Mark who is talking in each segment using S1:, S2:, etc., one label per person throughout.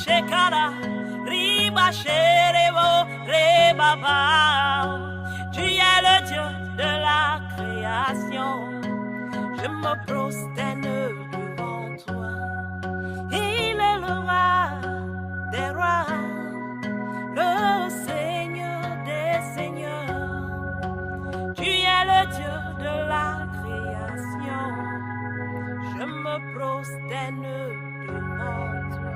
S1: shekara, riba sherebo, rebaba. Tu es le Dieu de la création. Je me prosterne devant toi. Il est le roi des rois, le Seigneur des seigneurs. Tu es le Dieu de la création. Je me prosterne devant toi.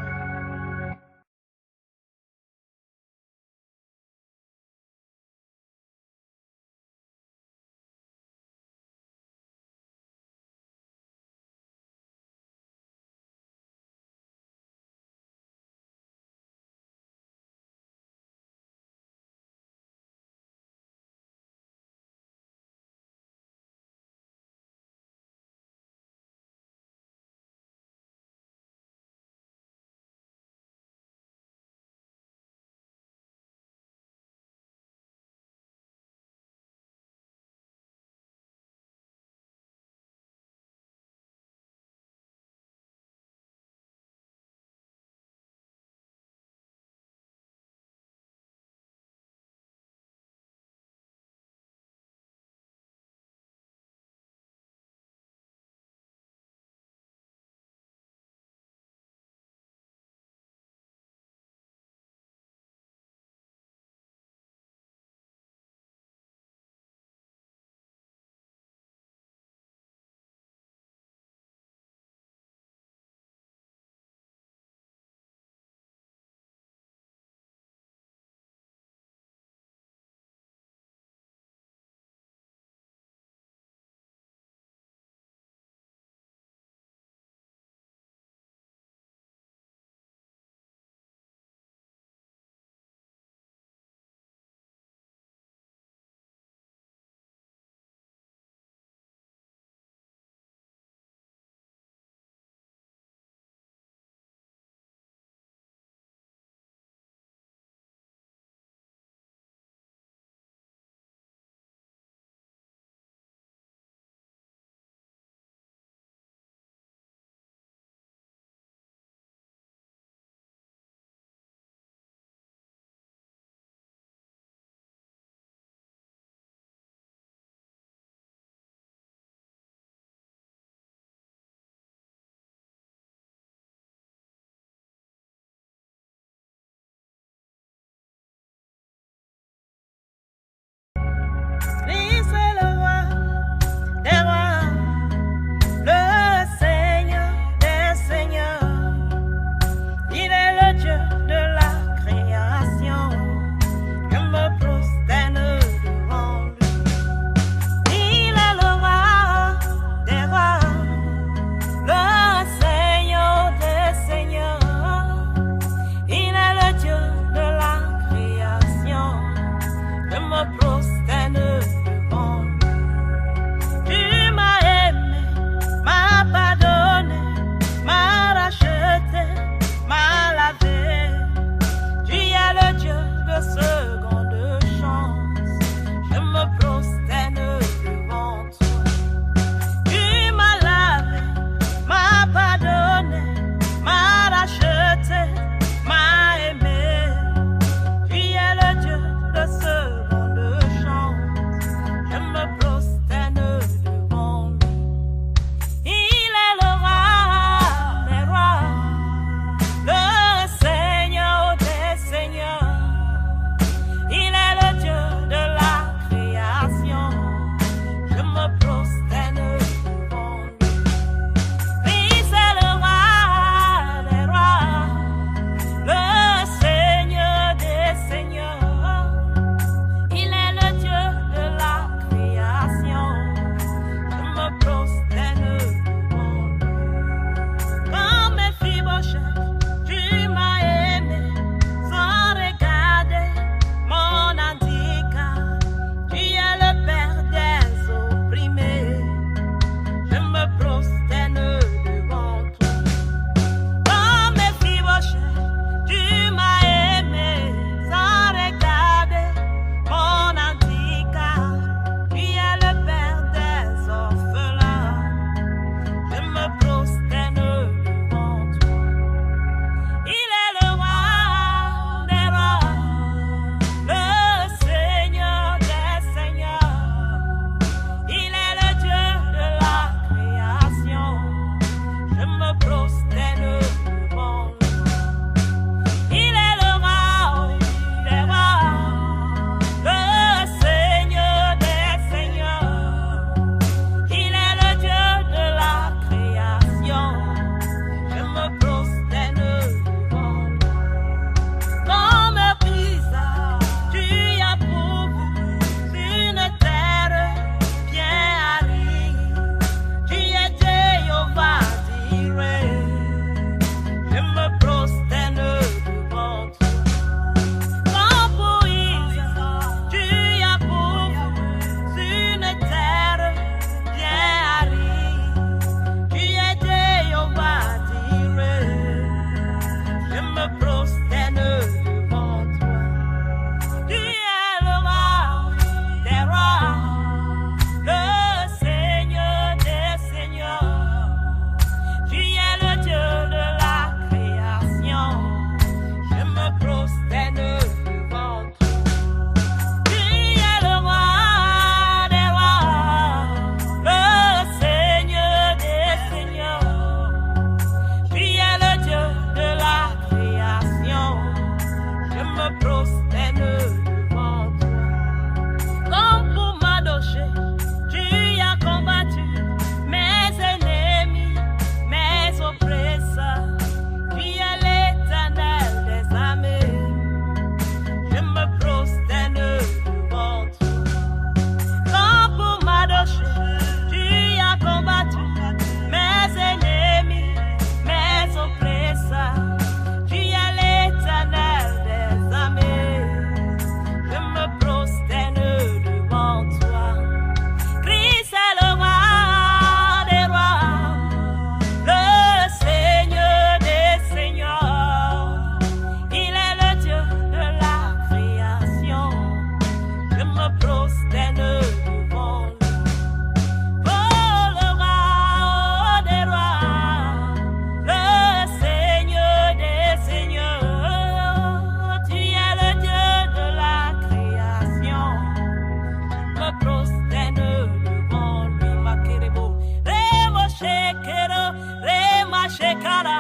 S1: shekara,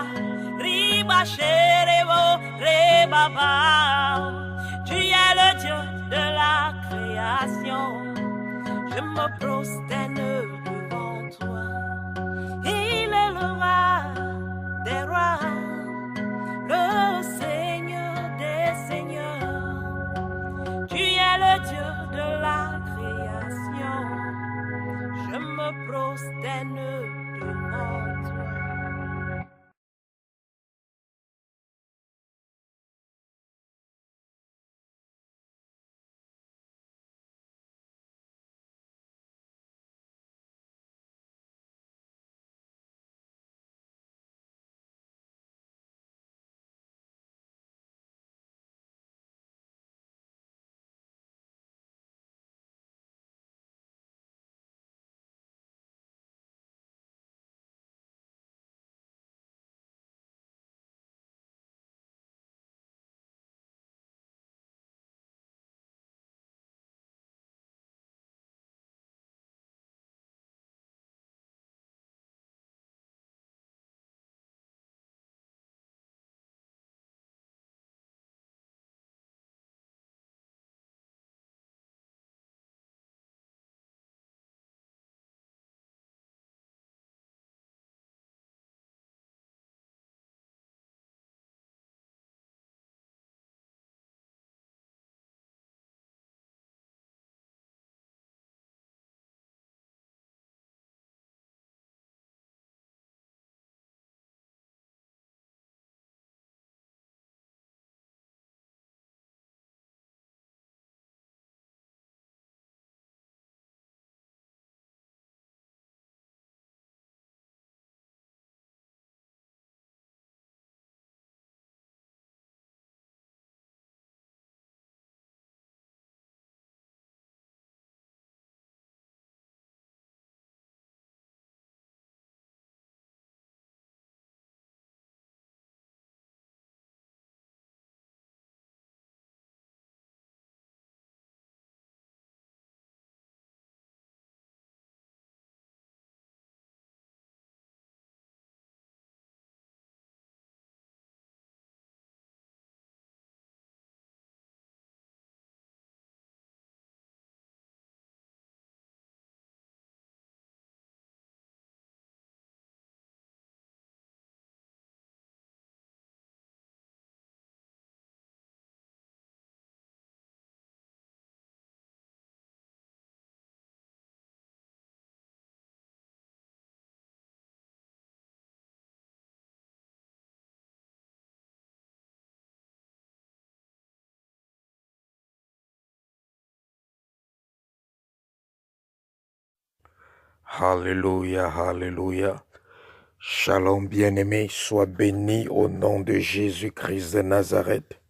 S1: riba sherebo, rebaba. Tu es le Dieu de la création. Je me prosterne devant toi. Il est le roi des rois, le Seigneur des seigneurs. Tu es le Dieu de la création. Je me prosterne devant toi.
S2: Alléluia, alléluia. Shalom bien-aimé, sois béni au nom de Jésus-Christ de Nazareth.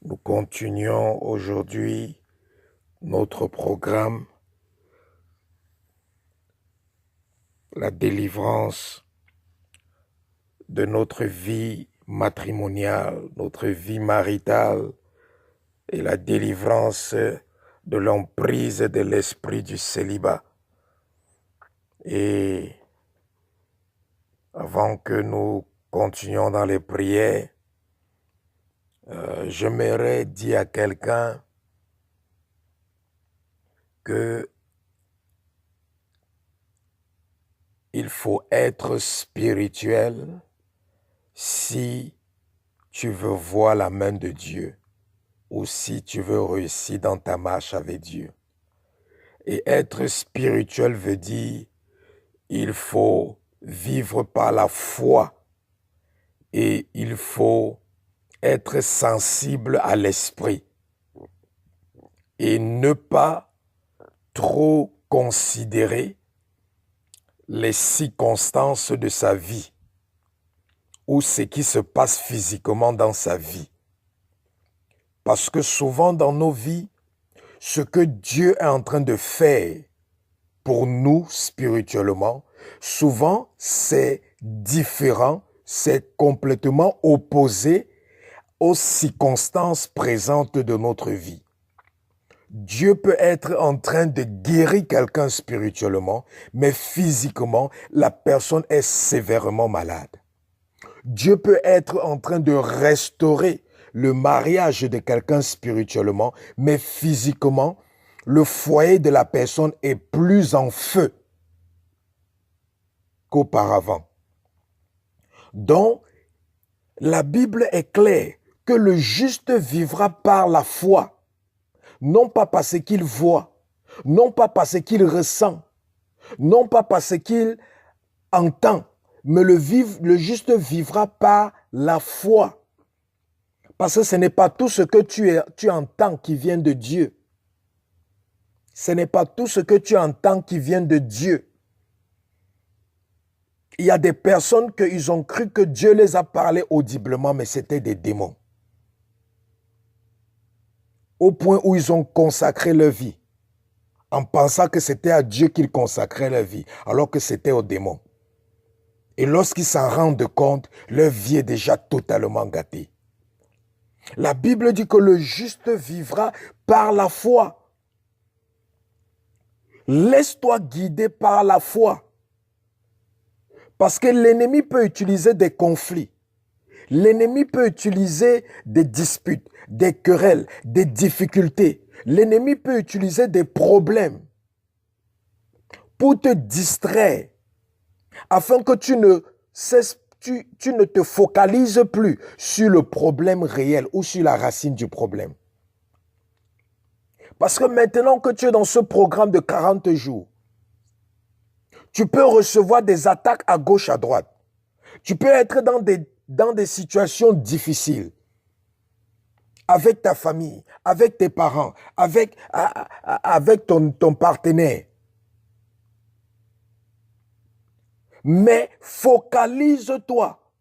S2: Nous continuons aujourd'hui notre programme, la délivrance de notre vie matrimoniale, notre vie maritale et la délivrance de l'emprise de l'esprit du célibat. Et avant que nous continuions dans les prières, j'aimerais dire à quelqu'un que il faut être spirituel si tu veux voir la main de Dieu ou si tu veux réussir dans ta marche avec Dieu. Et être spirituel veut dire il faut vivre par la foi et il faut être sensible à l'esprit et ne pas trop considérer les circonstances de sa vie ou ce qui se passe physiquement dans sa vie. Parce que souvent dans nos vies, ce que Dieu est en train de faire pour nous spirituellement, souvent c'est différent, c'est complètement opposé aux circonstances présentes de notre vie. Dieu peut être en train de guérir quelqu'un spirituellement, mais physiquement, la personne est sévèrement malade. Dieu peut être en train de restaurer le mariage de quelqu'un spirituellement, mais physiquement, le foyer de la personne est plus en feu qu'auparavant. Donc, la Bible est claire que le juste vivra par la foi, non pas parce qu'il voit, non pas parce qu'il ressent, non pas parce qu'il entend, mais le juste vivra par la foi. Parce que ce n'est pas tout ce que tu entends qui vient de Dieu. Ce n'est pas tout ce que tu entends qui vient de Dieu. Il y a des personnes qu'ils ont cru que Dieu les a parlé audiblement, mais c'était des démons. Au point où ils ont consacré leur vie, en pensant que c'était à Dieu qu'ils consacraient leur vie, alors que c'était aux démons. Et lorsqu'ils s'en rendent compte, leur vie est déjà totalement gâtée. La Bible dit que le juste vivra par la foi. Laisse-toi guider par la foi. Parce que l'ennemi peut utiliser des conflits. L'ennemi peut utiliser des disputes, des querelles, des difficultés. L'ennemi peut utiliser des problèmes pour te distraire, afin que tu ne te focalises plus sur le problème réel ou sur la racine du problème. Parce que maintenant que tu es dans ce programme de 40 jours, tu peux recevoir des attaques à gauche, à droite. Tu peux être dans des situations difficiles. Avec ta famille, avec tes parents, avec ton partenaire. Mais focalise-toi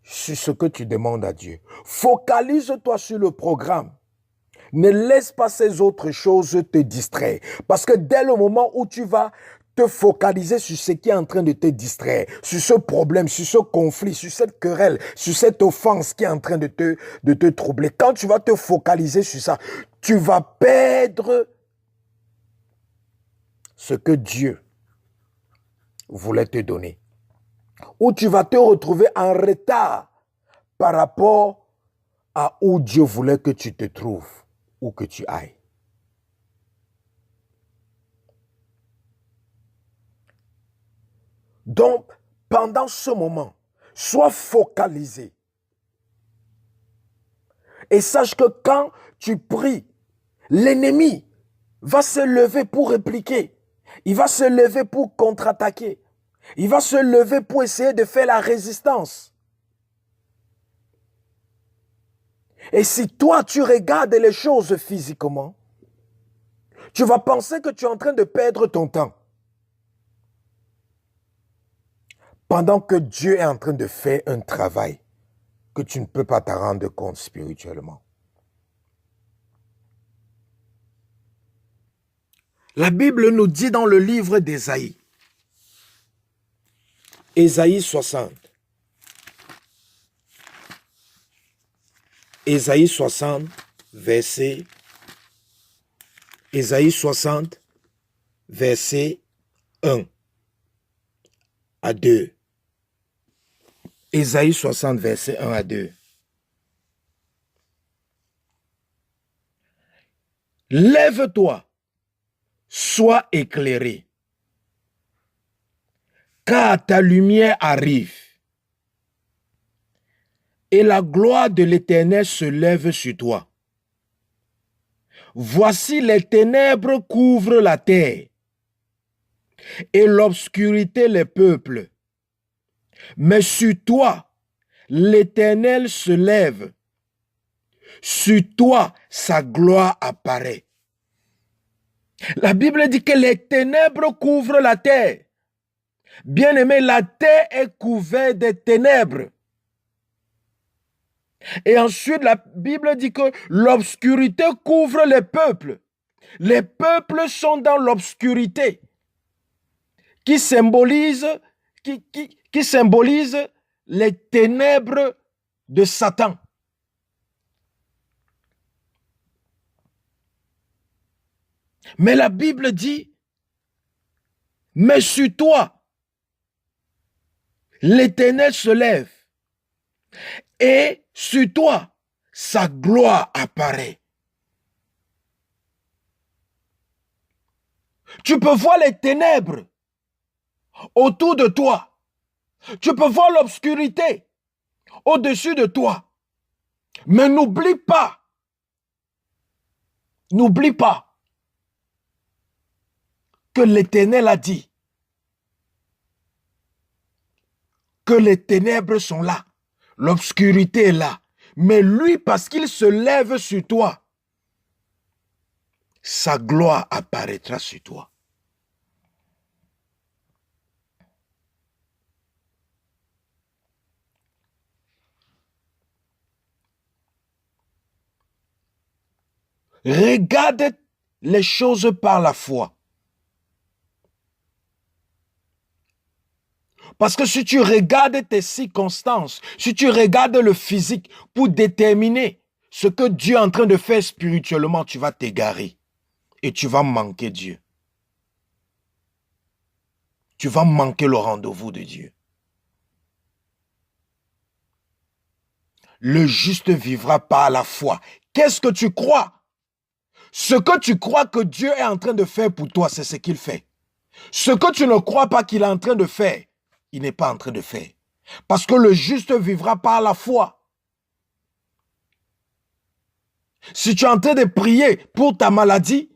S2: sur ce que tu demandes à Dieu. Focalise-toi sur le programme. Ne laisse pas ces autres choses te distraire. Parce que dès le moment où tu vas te focaliser sur ce qui est en train de te distraire, sur ce problème, sur ce conflit, sur cette querelle, sur cette offense qui est en train de te troubler, quand tu vas te focaliser sur ça, tu vas perdre ce que Dieu voulait te donner. Ou tu vas te retrouver en retard par rapport à où Dieu voulait que tu te trouves ou que tu ailles. Donc, pendant ce moment, sois focalisé. Et sache que quand tu pries, l'ennemi va se lever pour répliquer. Il va se lever pour contre-attaquer. Il va se lever pour essayer de faire la résistance. Et si toi, tu regardes les choses physiquement, tu vas penser que tu es en train de perdre ton temps. Pendant que Dieu est en train de faire un travail que tu ne peux pas t'en rendre compte spirituellement. La Bible nous dit dans le livre d'Ésaïe, Ésaïe 60. Ésaïe 60, verset 1 à 2. Ésaïe 60, verset 1 à 2. Lève-toi, sois éclairé, car ta lumière arrive, et la gloire de l'Éternel se lève sur toi. Voici les ténèbres couvrent la terre, et l'obscurité les peuples. Mais sur toi, l'Éternel se lève. Sur toi, sa gloire apparaît. La Bible dit que les ténèbres couvrent la terre. Bien-aimé, la terre est couverte de ténèbres. Et ensuite, la Bible dit que l'obscurité couvre les peuples. Les peuples sont dans l'obscurité qui symbolise les ténèbres de Satan. Mais la Bible dit, mais sur toi, l'Éternel se lève et sur toi, sa gloire apparaît. Tu peux voir les ténèbres autour de toi. Tu peux voir l'obscurité au-dessus de toi. Mais n'oublie pas que l'Éternel a dit que les ténèbres sont là, l'obscurité est là. Mais lui, parce qu'il se lève sur toi, sa gloire apparaîtra sur toi. Regarde les choses par la foi. Parce que si tu regardes tes circonstances, si tu regardes le physique pour déterminer ce que Dieu est en train de faire spirituellement, tu vas t'égarer et tu vas manquer Dieu. Tu vas manquer le rendez-vous de Dieu. Le juste vivra par la foi. Qu'est-ce que tu crois? Ce que tu crois que Dieu est en train de faire pour toi, c'est ce qu'il fait. Ce que tu ne crois pas qu'il est en train de faire, il n'est pas en train de faire. Parce que le juste vivra par la foi. Si tu es en train de prier pour ta maladie,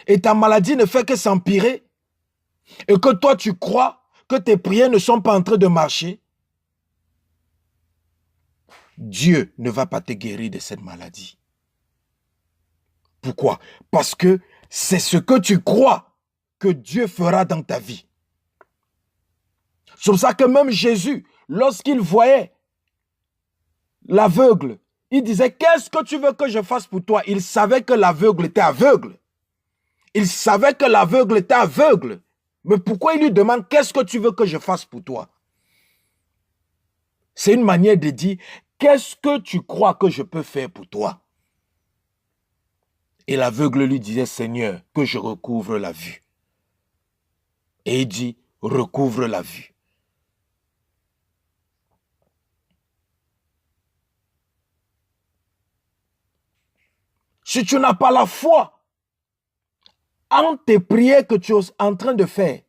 S2: et ta maladie ne fait que s'empirer, et que toi tu crois que tes prières ne sont pas en train de marcher, Dieu ne va pas te guérir de cette maladie. Pourquoi? Parce que c'est ce que tu crois que Dieu fera dans ta vie. C'est pour ça que même Jésus, lorsqu'il voyait l'aveugle, il disait, qu'est-ce que tu veux que je fasse pour toi? Il savait que l'aveugle était aveugle. Il savait que l'aveugle était aveugle. Mais pourquoi il lui demande, qu'est-ce que tu veux que je fasse pour toi? C'est une manière de dire, qu'est-ce que tu crois que je peux faire pour toi? Et l'aveugle lui disait, Seigneur, que je recouvre la vue. Et il dit, recouvre la vue. Si tu n'as pas la foi en tes prières que tu es en train de faire,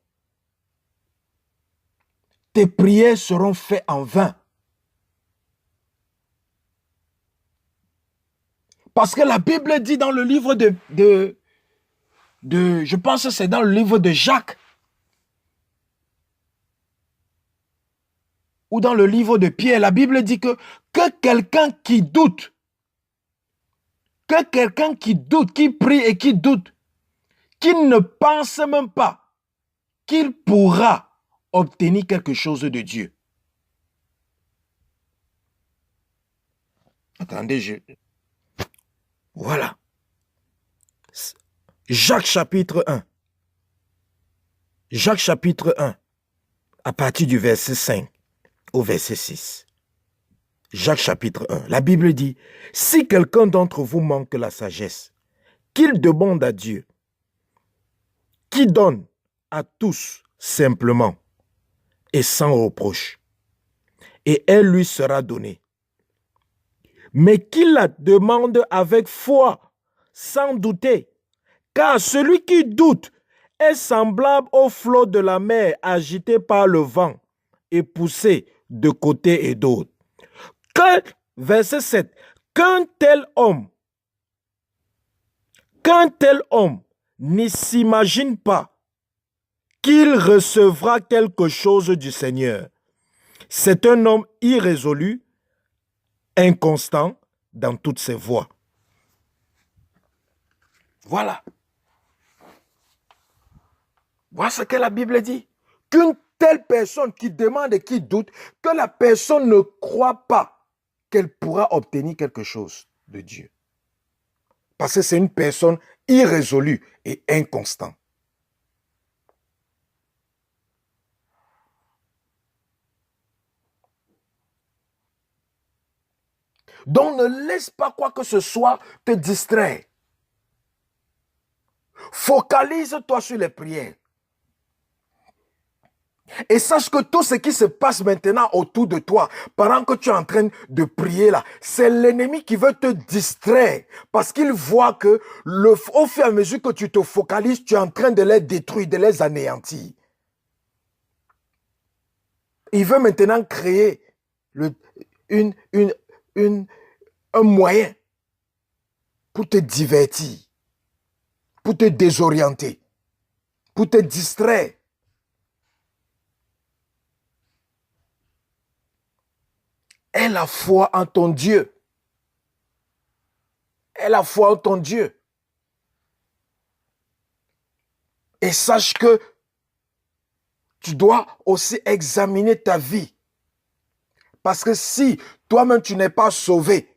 S2: tes prières seront faites en vain. Parce que la Bible dit dans le livre je pense que c'est dans le livre de Jacques, ou dans le livre de Pierre, la Bible dit que quelqu'un qui doute, qui prie et qui doute, qui ne pense même pas qu'il pourra obtenir quelque chose de Dieu. Attendez, voilà. Jacques chapitre 1. Jacques chapitre 1, à partir du verset 5 au verset 6. Jacques chapitre 1. La Bible dit, si quelqu'un d'entre vous manque la sagesse, qu'il demande à Dieu, qui donne à tous simplement et sans reproche, et elle lui sera donnée. Mais qu'il la demande avec foi, sans douter, car celui qui doute est semblable au flot de la mer agité par le vent et poussé de côté et d'autre. Verset 7, qu'un tel homme ne s'imagine pas qu'il recevra quelque chose du Seigneur. C'est un homme irrésolu, inconstant dans toutes ses voies. Voilà. Voilà ce que la Bible dit. Qu'une telle personne qui demande et qui doute, que la personne ne croit pas qu'elle pourra obtenir quelque chose de Dieu. Parce que c'est une personne irrésolue et inconstante. Donc ne laisse pas quoi que ce soit te distraire. Focalise-toi sur les prières. Et sache que tout ce qui se passe maintenant autour de toi, pendant que tu es en train de prier là, c'est l'ennemi qui veut te distraire. Parce qu'il voit que au fur et à mesure que tu te focalises, tu es en train de les détruire, de les anéantir. Il veut maintenant créer un moyen pour te divertir, pour te désorienter, pour te distraire. Aie la foi en ton Dieu. Aie la foi en ton Dieu. Et sache que tu dois aussi examiner ta vie. Parce que si toi-même tu n'es pas sauvé,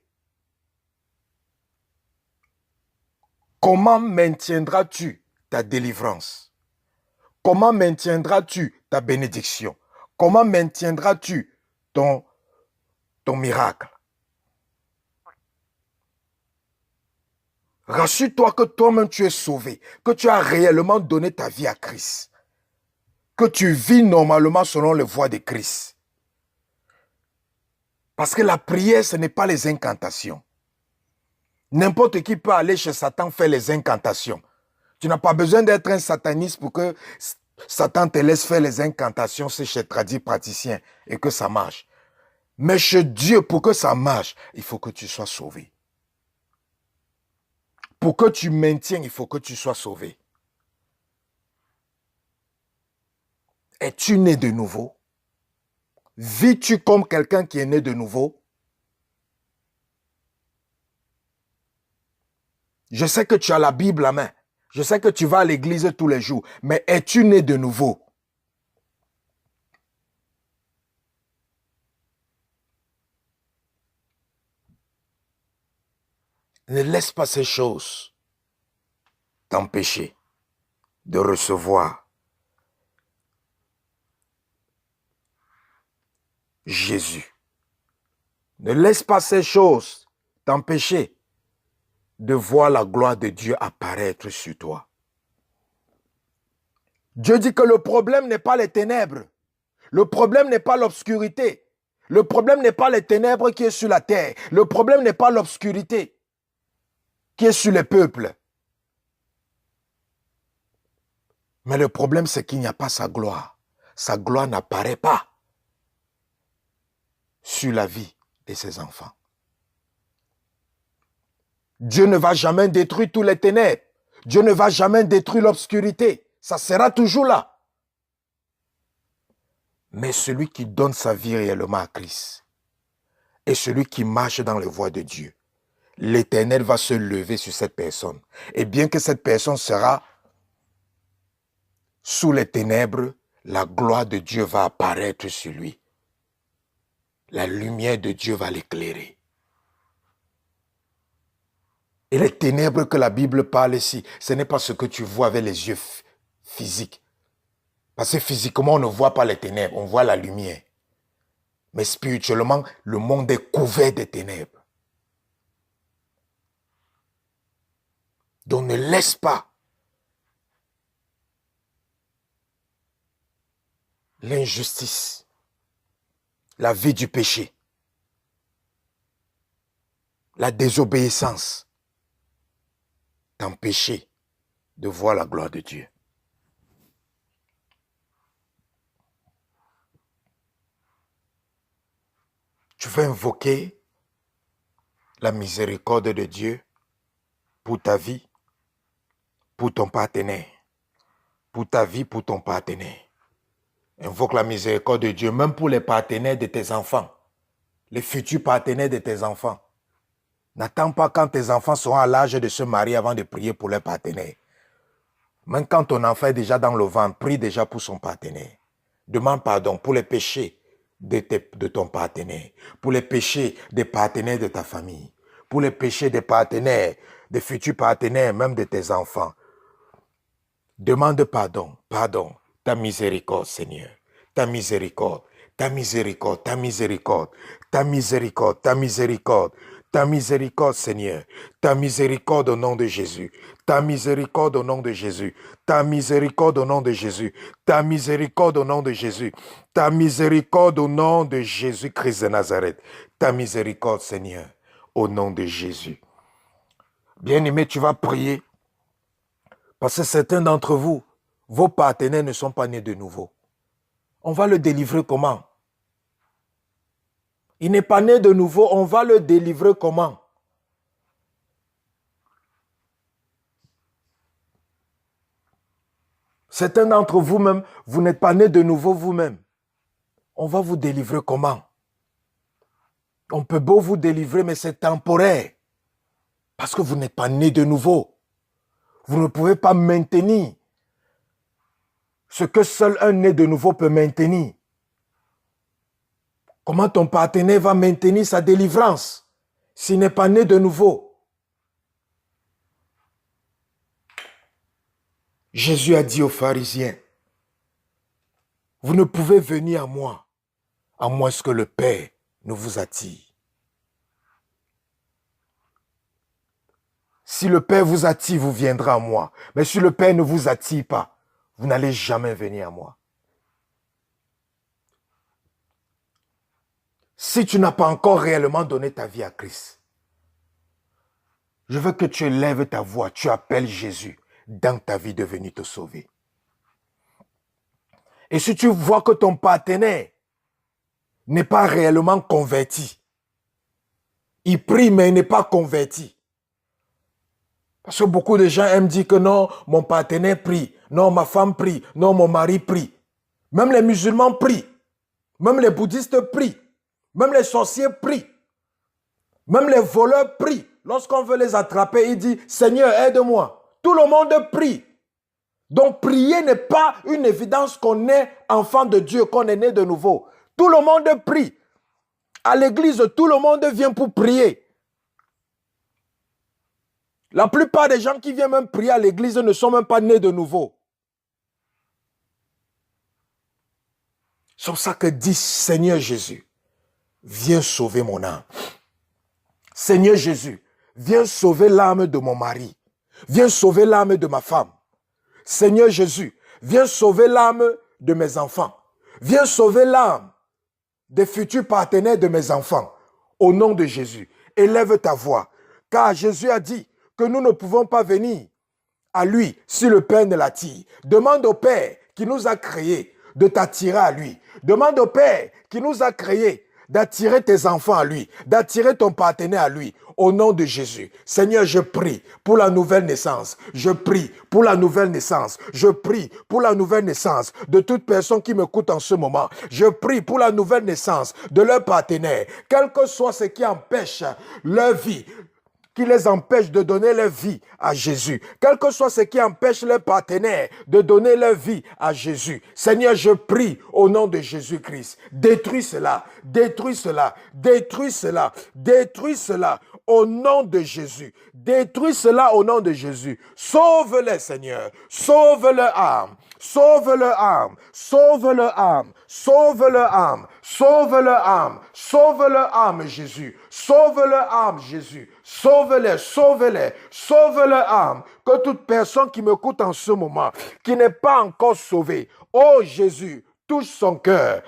S2: comment maintiendras-tu ta délivrance? Comment maintiendras-tu ta bénédiction? Comment maintiendras-tu ton miracle? Rassure-toi que toi-même tu es sauvé, que tu as réellement donné ta vie à Christ, que tu vis normalement selon les voies de Christ. Parce que la prière, ce n'est pas les incantations. N'importe qui peut aller chez Satan faire les incantations. Tu n'as pas besoin d'être un sataniste pour que Satan te laisse faire les incantations chez tradis praticiens et que ça marche. Mais chez Dieu, pour que ça marche, il faut que tu sois sauvé. Pour que tu maintiennes, il faut que tu sois sauvé. Es-tu né de nouveau? Vis-tu comme quelqu'un qui est né de nouveau? Je sais que tu as la Bible à main. Je sais que tu vas à l'église tous les jours. Mais es-tu né de nouveau? Ne laisse pas ces choses t'empêcher de recevoir Jésus. Ne laisse pas ces choses t'empêcher de voir la gloire de Dieu apparaître sur toi. Dieu dit que le problème n'est pas les ténèbres. Le problème n'est pas l'obscurité. Le problème n'est pas les ténèbres qui est sur la terre. Le problème n'est pas l'obscurité qui est sur les peuples. Mais le problème, c'est qu'il n'y a pas sa gloire. Sa gloire n'apparaît pas sur la vie de ses enfants. Dieu ne va jamais détruire tous les ténèbres. Dieu ne va jamais détruire l'obscurité. Ça sera toujours là. Mais celui qui donne sa vie réellement à Christ et celui qui marche dans les voies de Dieu, l'Éternel va se lever sur cette personne. Et bien que cette personne sera sous les ténèbres, la gloire de Dieu va apparaître sur lui. La lumière de Dieu va l'éclairer. Et les ténèbres que la Bible parle ici, ce n'est pas ce que tu vois avec les yeux physiques. Parce que physiquement, on ne voit pas les ténèbres, on voit la lumière. Mais spirituellement, le monde est couvert de ténèbres. Donc ne laisse pas l'injustice, la vie du péché, la désobéissance t'empêcher de voir la gloire de Dieu. Tu veux invoquer la miséricorde de Dieu pour ta vie, pour ton partenaire, pour ta vie, pour ton partenaire. Invoque la miséricorde de Dieu, même pour les partenaires de tes enfants, les futurs partenaires de tes enfants. N'attends pas quand tes enfants seront à l'âge de se marier avant de prier pour leur partenaire. Même quand ton enfant est déjà dans le ventre, prie déjà pour son partenaire. Demande pardon pour les péchés de ton partenaire, pour les péchés des partenaires de ta famille, pour les péchés des partenaires, des futurs partenaires, même de tes enfants. Demande pardon, pardon, ta miséricorde, Seigneur, ta miséricorde, ta miséricorde, ta miséricorde, ta miséricorde, ta miséricorde, Ta miséricorde, Seigneur. Ta miséricorde au nom de Jésus. Ta miséricorde au nom de Jésus. Ta miséricorde au nom de Jésus. Ta miséricorde au nom de Jésus. Ta miséricorde au nom de Jésus-Christ de Nazareth. Ta miséricorde, Seigneur, au nom de Jésus. Bien-aimé, tu vas prier parce que certains d'entre vous, vos partenaires ne sont pas nés de nouveau. On va le délivrer comment? Il n'est pas né de nouveau, on va le délivrer comment? Certains d'entre vous-même, vous n'êtes pas né de nouveau vous-même. On va vous délivrer comment? On peut beau vous délivrer, mais c'est temporaire. Parce que vous n'êtes pas né de nouveau. Vous ne pouvez pas maintenir ce que seul un né de nouveau peut maintenir. Comment ton partenaire va maintenir sa délivrance s'il n'est pas né de nouveau? Jésus a dit aux pharisiens, vous ne pouvez venir à moins que le Père ne vous attire. Si le Père vous attire, vous viendrez à moi. Mais si le Père ne vous attire pas, vous n'allez jamais venir à moi. Si tu n'as pas encore réellement donné ta vie à Christ, je veux que tu élèves ta voix, tu appelles Jésus dans ta vie de venir te sauver. Et si tu vois que ton partenaire n'est pas réellement converti, il prie mais il n'est pas converti. Parce que beaucoup de gens aiment dire que non, mon partenaire prie, non, ma femme prie, non, mon mari prie. Même les musulmans prient, même les bouddhistes prient, même les sorciers prient, même les voleurs prient. Lorsqu'on veut les attraper, il dit, Seigneur, aide-moi. Tout le monde prie. Donc prier n'est pas une évidence qu'on est enfant de Dieu, qu'on est né de nouveau. Tout le monde prie. À l'église, tout le monde vient pour prier. La plupart des gens qui viennent même prier à l'église ne sont même pas nés de nouveau. C'est pour ça que dit Seigneur Jésus, viens sauver mon âme. Seigneur Jésus, viens sauver l'âme de mon mari. Viens sauver l'âme de ma femme. Seigneur Jésus, viens sauver l'âme de mes enfants. Viens sauver l'âme des futurs partenaires de mes enfants. Au nom de Jésus, élève ta voix. Car Jésus a dit que nous ne pouvons pas venir à lui si le Père ne l'attire. Demande au Père qui nous a créés de t'attirer à lui. Demande au Père qui nous a créés d'attirer tes enfants à lui, d'attirer ton partenaire à lui. Au nom de Jésus, Seigneur, je prie pour la nouvelle naissance. Je prie pour la nouvelle naissance. Je prie pour la nouvelle naissance de toute personne qui m'écoute en ce moment. Je prie pour la nouvelle naissance de leur partenaire. Quel que soit ce qui empêche leur vie, qui les empêche de donner leur vie à Jésus. Quel que soit ce qui empêche leurs partenaires de donner leur vie à Jésus. Seigneur, je prie au nom de Jésus-Christ. Détruis cela, détruis cela, détruis cela, détruis cela au nom de Jésus. Détruis cela au nom de Jésus. Sauve-les, Seigneur. Sauve leur âme. Sauve leur âme. Sauve leur âme. Sauve leur âme. Sauve leur âme. Sauve leur âme, Jésus. Sauve leur âme, Jésus. Sauve-les, sauve-les, sauve leur âme. Que toute personne qui m'écoute en ce moment, qui n'est pas encore sauvée, oh Jésus, touche son cœur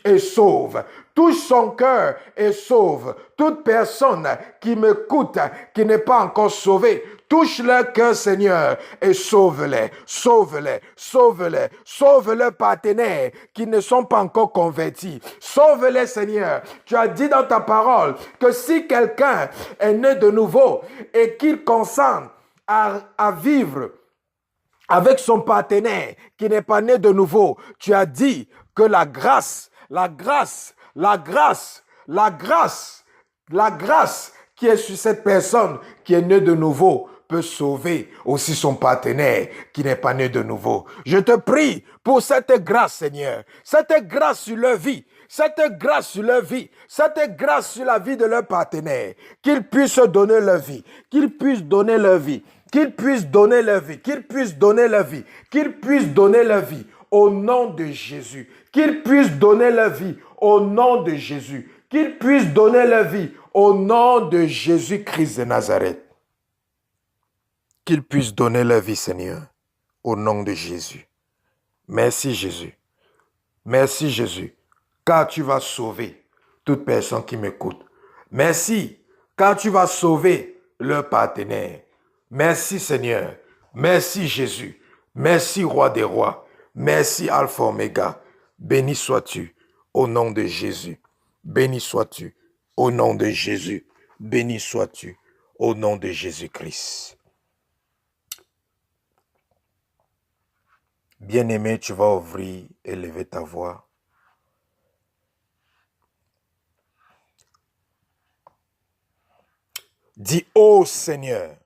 S2: et sauve. Touche son cœur et sauve. Toute personne qui m'écoute, qui n'est pas encore sauvée, touche leur cœur, Seigneur, et sauve-les, sauve-les, sauve-les, sauve leurs partenaires qui ne sont pas encore convertis. Sauve-les, Seigneur. Tu as dit dans ta parole que si quelqu'un est né de nouveau et qu'il consent à vivre avec son partenaire qui n'est pas né de nouveau, tu as dit que la grâce qui est sur cette personne qui est née de nouveau peut sauver aussi son partenaire qui n'est pas né de nouveau. Je te prie pour cette grâce, Seigneur, cette grâce sur leur vie, cette grâce sur leur vie, cette grâce sur la vie de leur partenaire, qu'ils puissent donner leur vie, qu'ils puissent donner leur vie, qu'ils puissent donner leur vie, qu'ils puissent donner leur vie, qu'ils puissent donner leur vie au nom de Jésus, qu'ils puissent donner leur vie au nom de Jésus, qu'ils puissent donner leur vie au nom de Jésus-Christ de Nazareth. Qu'ils puissent donner leur vie, Seigneur, au nom de Jésus. Merci Jésus. Merci Jésus, car tu vas sauver toute personne qui m'écoute. Merci, car tu vas sauver leur partenaire. Merci Seigneur. Merci Jésus. Merci Roi des rois. Merci Alpha Oméga. Béni sois-tu au nom de Jésus. Béni sois-tu au nom de Jésus. Béni sois-tu au nom de Jésus-Christ. Bien-aimé, tu vas ouvrir et lever ta voix. Dis, ô Seigneur,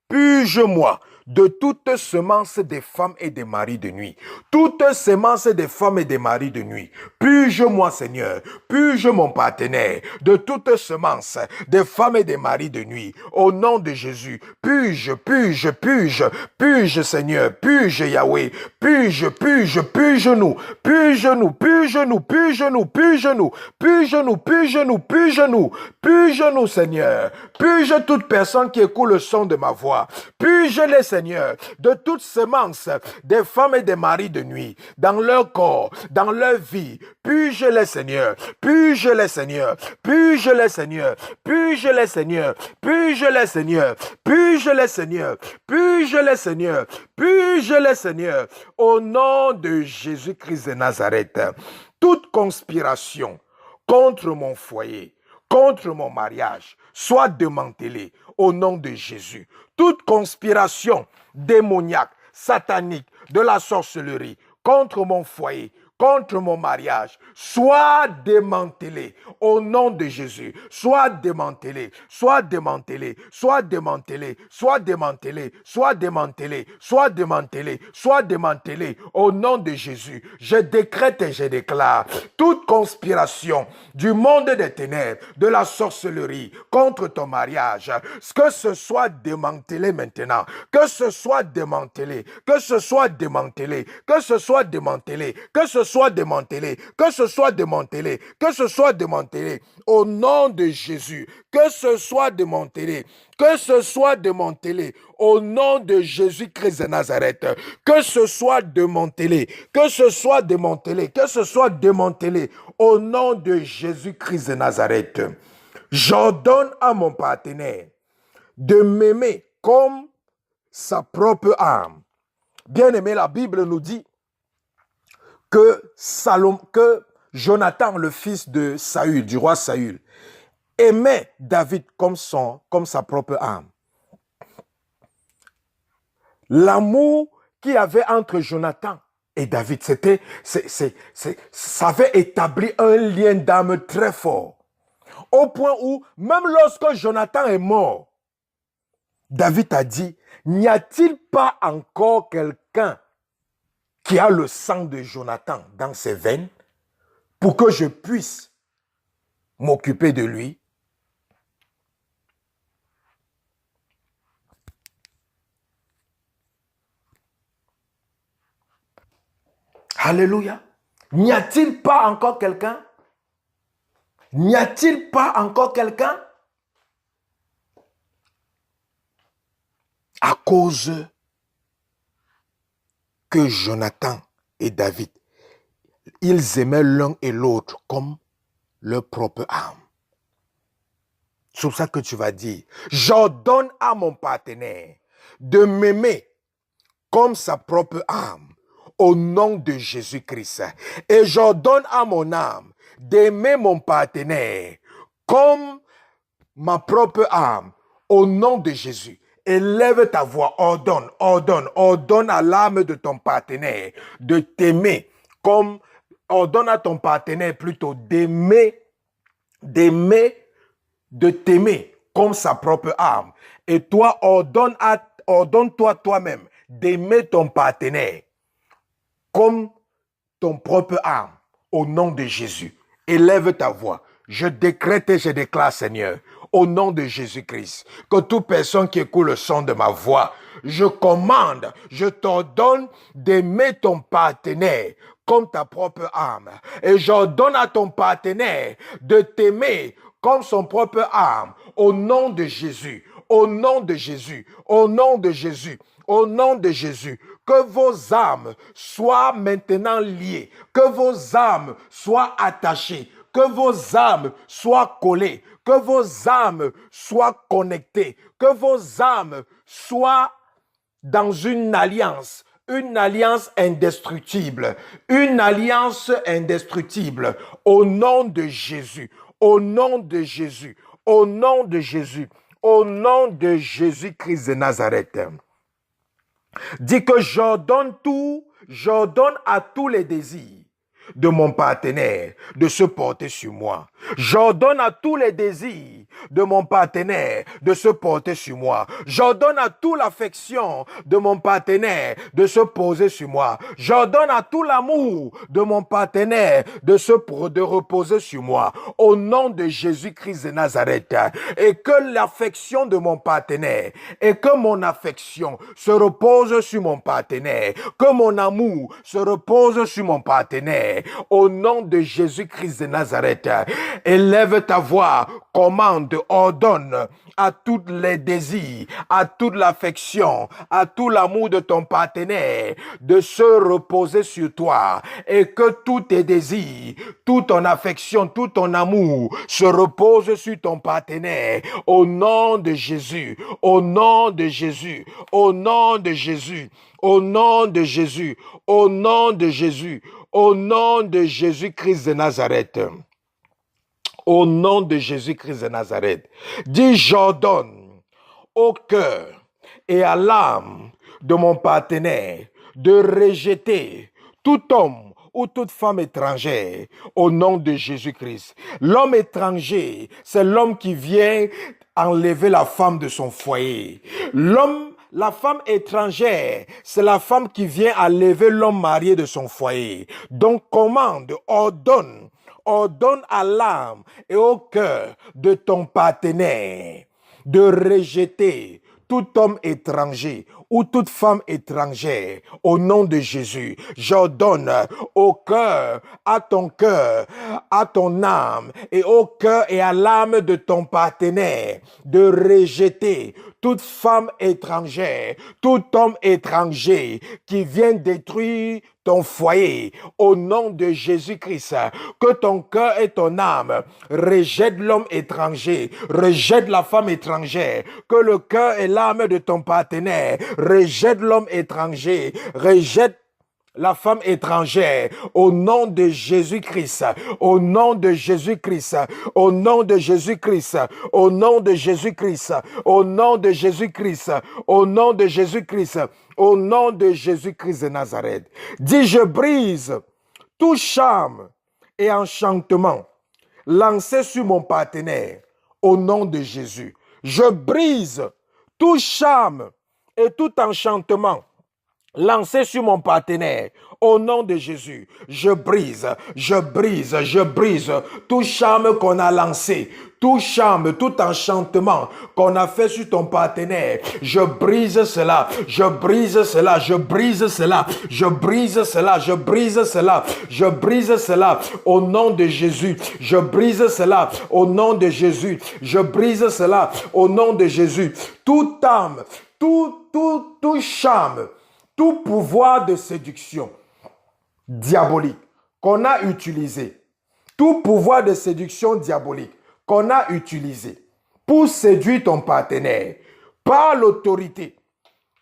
S2: purge-moi de toute semence des femmes et des maris de nuit. Toute semence des femmes et des maris de nuit. Purge-moi, Seigneur. Purge mon partenaire de toute semence des femmes et des maris de nuit. Au nom de Jésus, purge, purge, purge, purge, Seigneur. Purge, Yahweh. Purge, purge, purge-nous. Purge-nous, purge-nous, purge-nous, purge-nous. Purge-nous, purge-nous, purge-nous. Purge-nous, Seigneur. Purge toute personne qui écoute le son de ma voix. Purge-les, Seigneur, de toute semence des femmes et des maris de nuit, dans leur corps, dans leur vie. Purge-les, Seigneur. Purge-les, Seigneur. Purge-les, Seigneur. Purge-les, Seigneur. Purge-les, Seigneur. Purge-les, Seigneur. Purge-les, Seigneur. Purge-les, Seigneur. Au nom de Jésus-Christ de Nazareth, toute conspiration contre mon foyer, contre mon mariage, soit démantelée au nom de Jésus. Toute conspiration démoniaque, satanique, de la sorcellerie, contre mon foyer, contre mon mariage, soit démantelé au nom de Jésus, soit démantelé, soit démantelé, soit démantelé, soit démantelé, soit démantelé, soit démantelé, soit démantelé au nom de Jésus. Je décrète et je déclare toute conspiration du monde des ténèbres, de la sorcellerie contre ton mariage, que ce soit démantelé maintenant, que ce soit démantelé, que ce soit démantelé, que ce soit démantelé, que ce soit démantelé, que ce soit démantelé, que ce soit démantelé, au nom de Jésus, que ce soit démantelé, que ce soit démantelé, au nom de Jésus-Christ de Nazareth, que ce soit démantelé, que ce soit démantelé, que ce soit démantelé, au nom de Jésus-Christ de Nazareth. J'ordonne à mon partenaire de m'aimer comme sa propre âme. Bien-aimé, la Bible nous dit que Jonathan, le fils de Saül, du roi Saül, aimait David comme sa propre âme. L'amour qu'il y avait entre Jonathan et David, ça avait établi un lien d'âme très fort. Au point où, même lorsque Jonathan est mort, David a dit, n'y a-t-il pas encore quelqu'un qui a le sang de Jonathan dans ses veines pour que je puisse m'occuper de lui? Alléluia. N'y a-t-il pas encore quelqu'un? N'y a-t-il pas encore quelqu'un? À cause que Jonathan et David, ils aimaient l'un et l'autre comme leur propre âme. C'est pour ça que tu vas dire, j'ordonne à mon partenaire de m'aimer comme sa propre âme au nom de Jésus-Christ. Et j'ordonne à mon âme d'aimer mon partenaire comme ma propre âme au nom de Jésus. Élève ta voix, ordonne à l'âme de ton partenaire de t'aimer comme, ordonne à ton partenaire plutôt d'aimer, de t'aimer comme sa propre âme. Et toi, ordonne-toi toi-même d'aimer ton partenaire comme ton propre âme au nom de Jésus. Élève ta voix. Je décrète et je déclare, Seigneur, au nom de Jésus-Christ, que toute personne qui écoute le son de ma voix, je commande, je t'ordonne d'aimer ton partenaire comme ta propre âme. Et j'ordonne à ton partenaire de t'aimer comme son propre âme. Au nom de Jésus, au nom de Jésus, au nom de Jésus, au nom de Jésus. Que vos âmes soient maintenant liées, que vos âmes soient attachées, que vos âmes soient collées, que vos âmes soient connectées, que vos âmes soient dans une alliance indestructible, une alliance indestructible, au nom de Jésus, au nom de Jésus, au nom de Jésus, au nom de Jésus-Christ de Nazareth. Dis que j'ordonne à tous les désirs de mon partenaire de se porter sur moi. J'ordonne à tous les désirs de mon partenaire de se porter sur moi. J'ordonne à toute l'affection de mon partenaire de se poser sur moi. J'ordonne à tout l'amour de mon partenaire de reposer sur moi. Au nom de Jésus-Christ de Nazareth. Et que l'affection de mon partenaire et que mon affection se repose sur mon partenaire. Que mon amour se repose sur mon partenaire. Au nom de Jésus-Christ de Nazareth, élève ta voix, commande, ordonne à tous les désirs, à toute l'affection, à tout l'amour de ton partenaire de se reposer sur toi et que tous tes désirs, toute ton affection, tout ton amour se repose sur ton partenaire. Au nom de Jésus, au nom de Jésus, au nom de Jésus, au nom de Jésus, au nom de Jésus, au nom de Jésus-Christ de Nazareth. Au nom de Jésus-Christ de Nazareth. Dis, j'ordonne au cœur et à l'âme de mon partenaire de rejeter tout homme ou toute femme étrangère au nom de Jésus-Christ. L'homme étranger, c'est l'homme qui vient enlever la femme de son foyer. La femme étrangère, c'est la femme qui vient enlever l'homme marié de son foyer. Donc commande, ordonne à l'âme et au cœur de ton partenaire de rejeter tout homme étranger ou toute femme étrangère au nom de Jésus. J'ordonne au cœur, à ton âme et au cœur et à l'âme de ton partenaire de rejeter toute femme étrangère, tout homme étranger qui vient détruire ton foyer au nom de Jésus-Christ. Que ton cœur et ton âme rejettent l'homme étranger, rejettent la femme étrangère. Que le cœur et l'âme de ton partenaire rejettent l'homme étranger, rejettent la femme étrangère, au nom de Jésus-Christ, au nom de Jésus-Christ, au nom de Jésus-Christ, au nom de Jésus-Christ, au nom de Jésus-Christ, au nom de Jésus-Christ, au nom de Jésus-Christ de Nazareth. Dis, je brise tout charme et enchantement lancé sur mon partenaire, au nom de Jésus. Je brise tout charme et tout enchantement lancé sur mon partenaire, au nom de Jésus. Je brise tout charme qu'on a lancé, tout charme, tout enchantement qu'on a fait sur ton partenaire. Je brise cela, je brise cela, je brise cela, je brise cela, je brise cela, je brise cela, au nom de Jésus. Je brise cela, au nom de Jésus. Je brise cela, au nom de Jésus. Toute âme, tout charme, tout pouvoir de séduction diabolique qu'on a utilisé, tout pouvoir de séduction diabolique qu'on a utilisé pour séduire ton partenaire, par l'autorité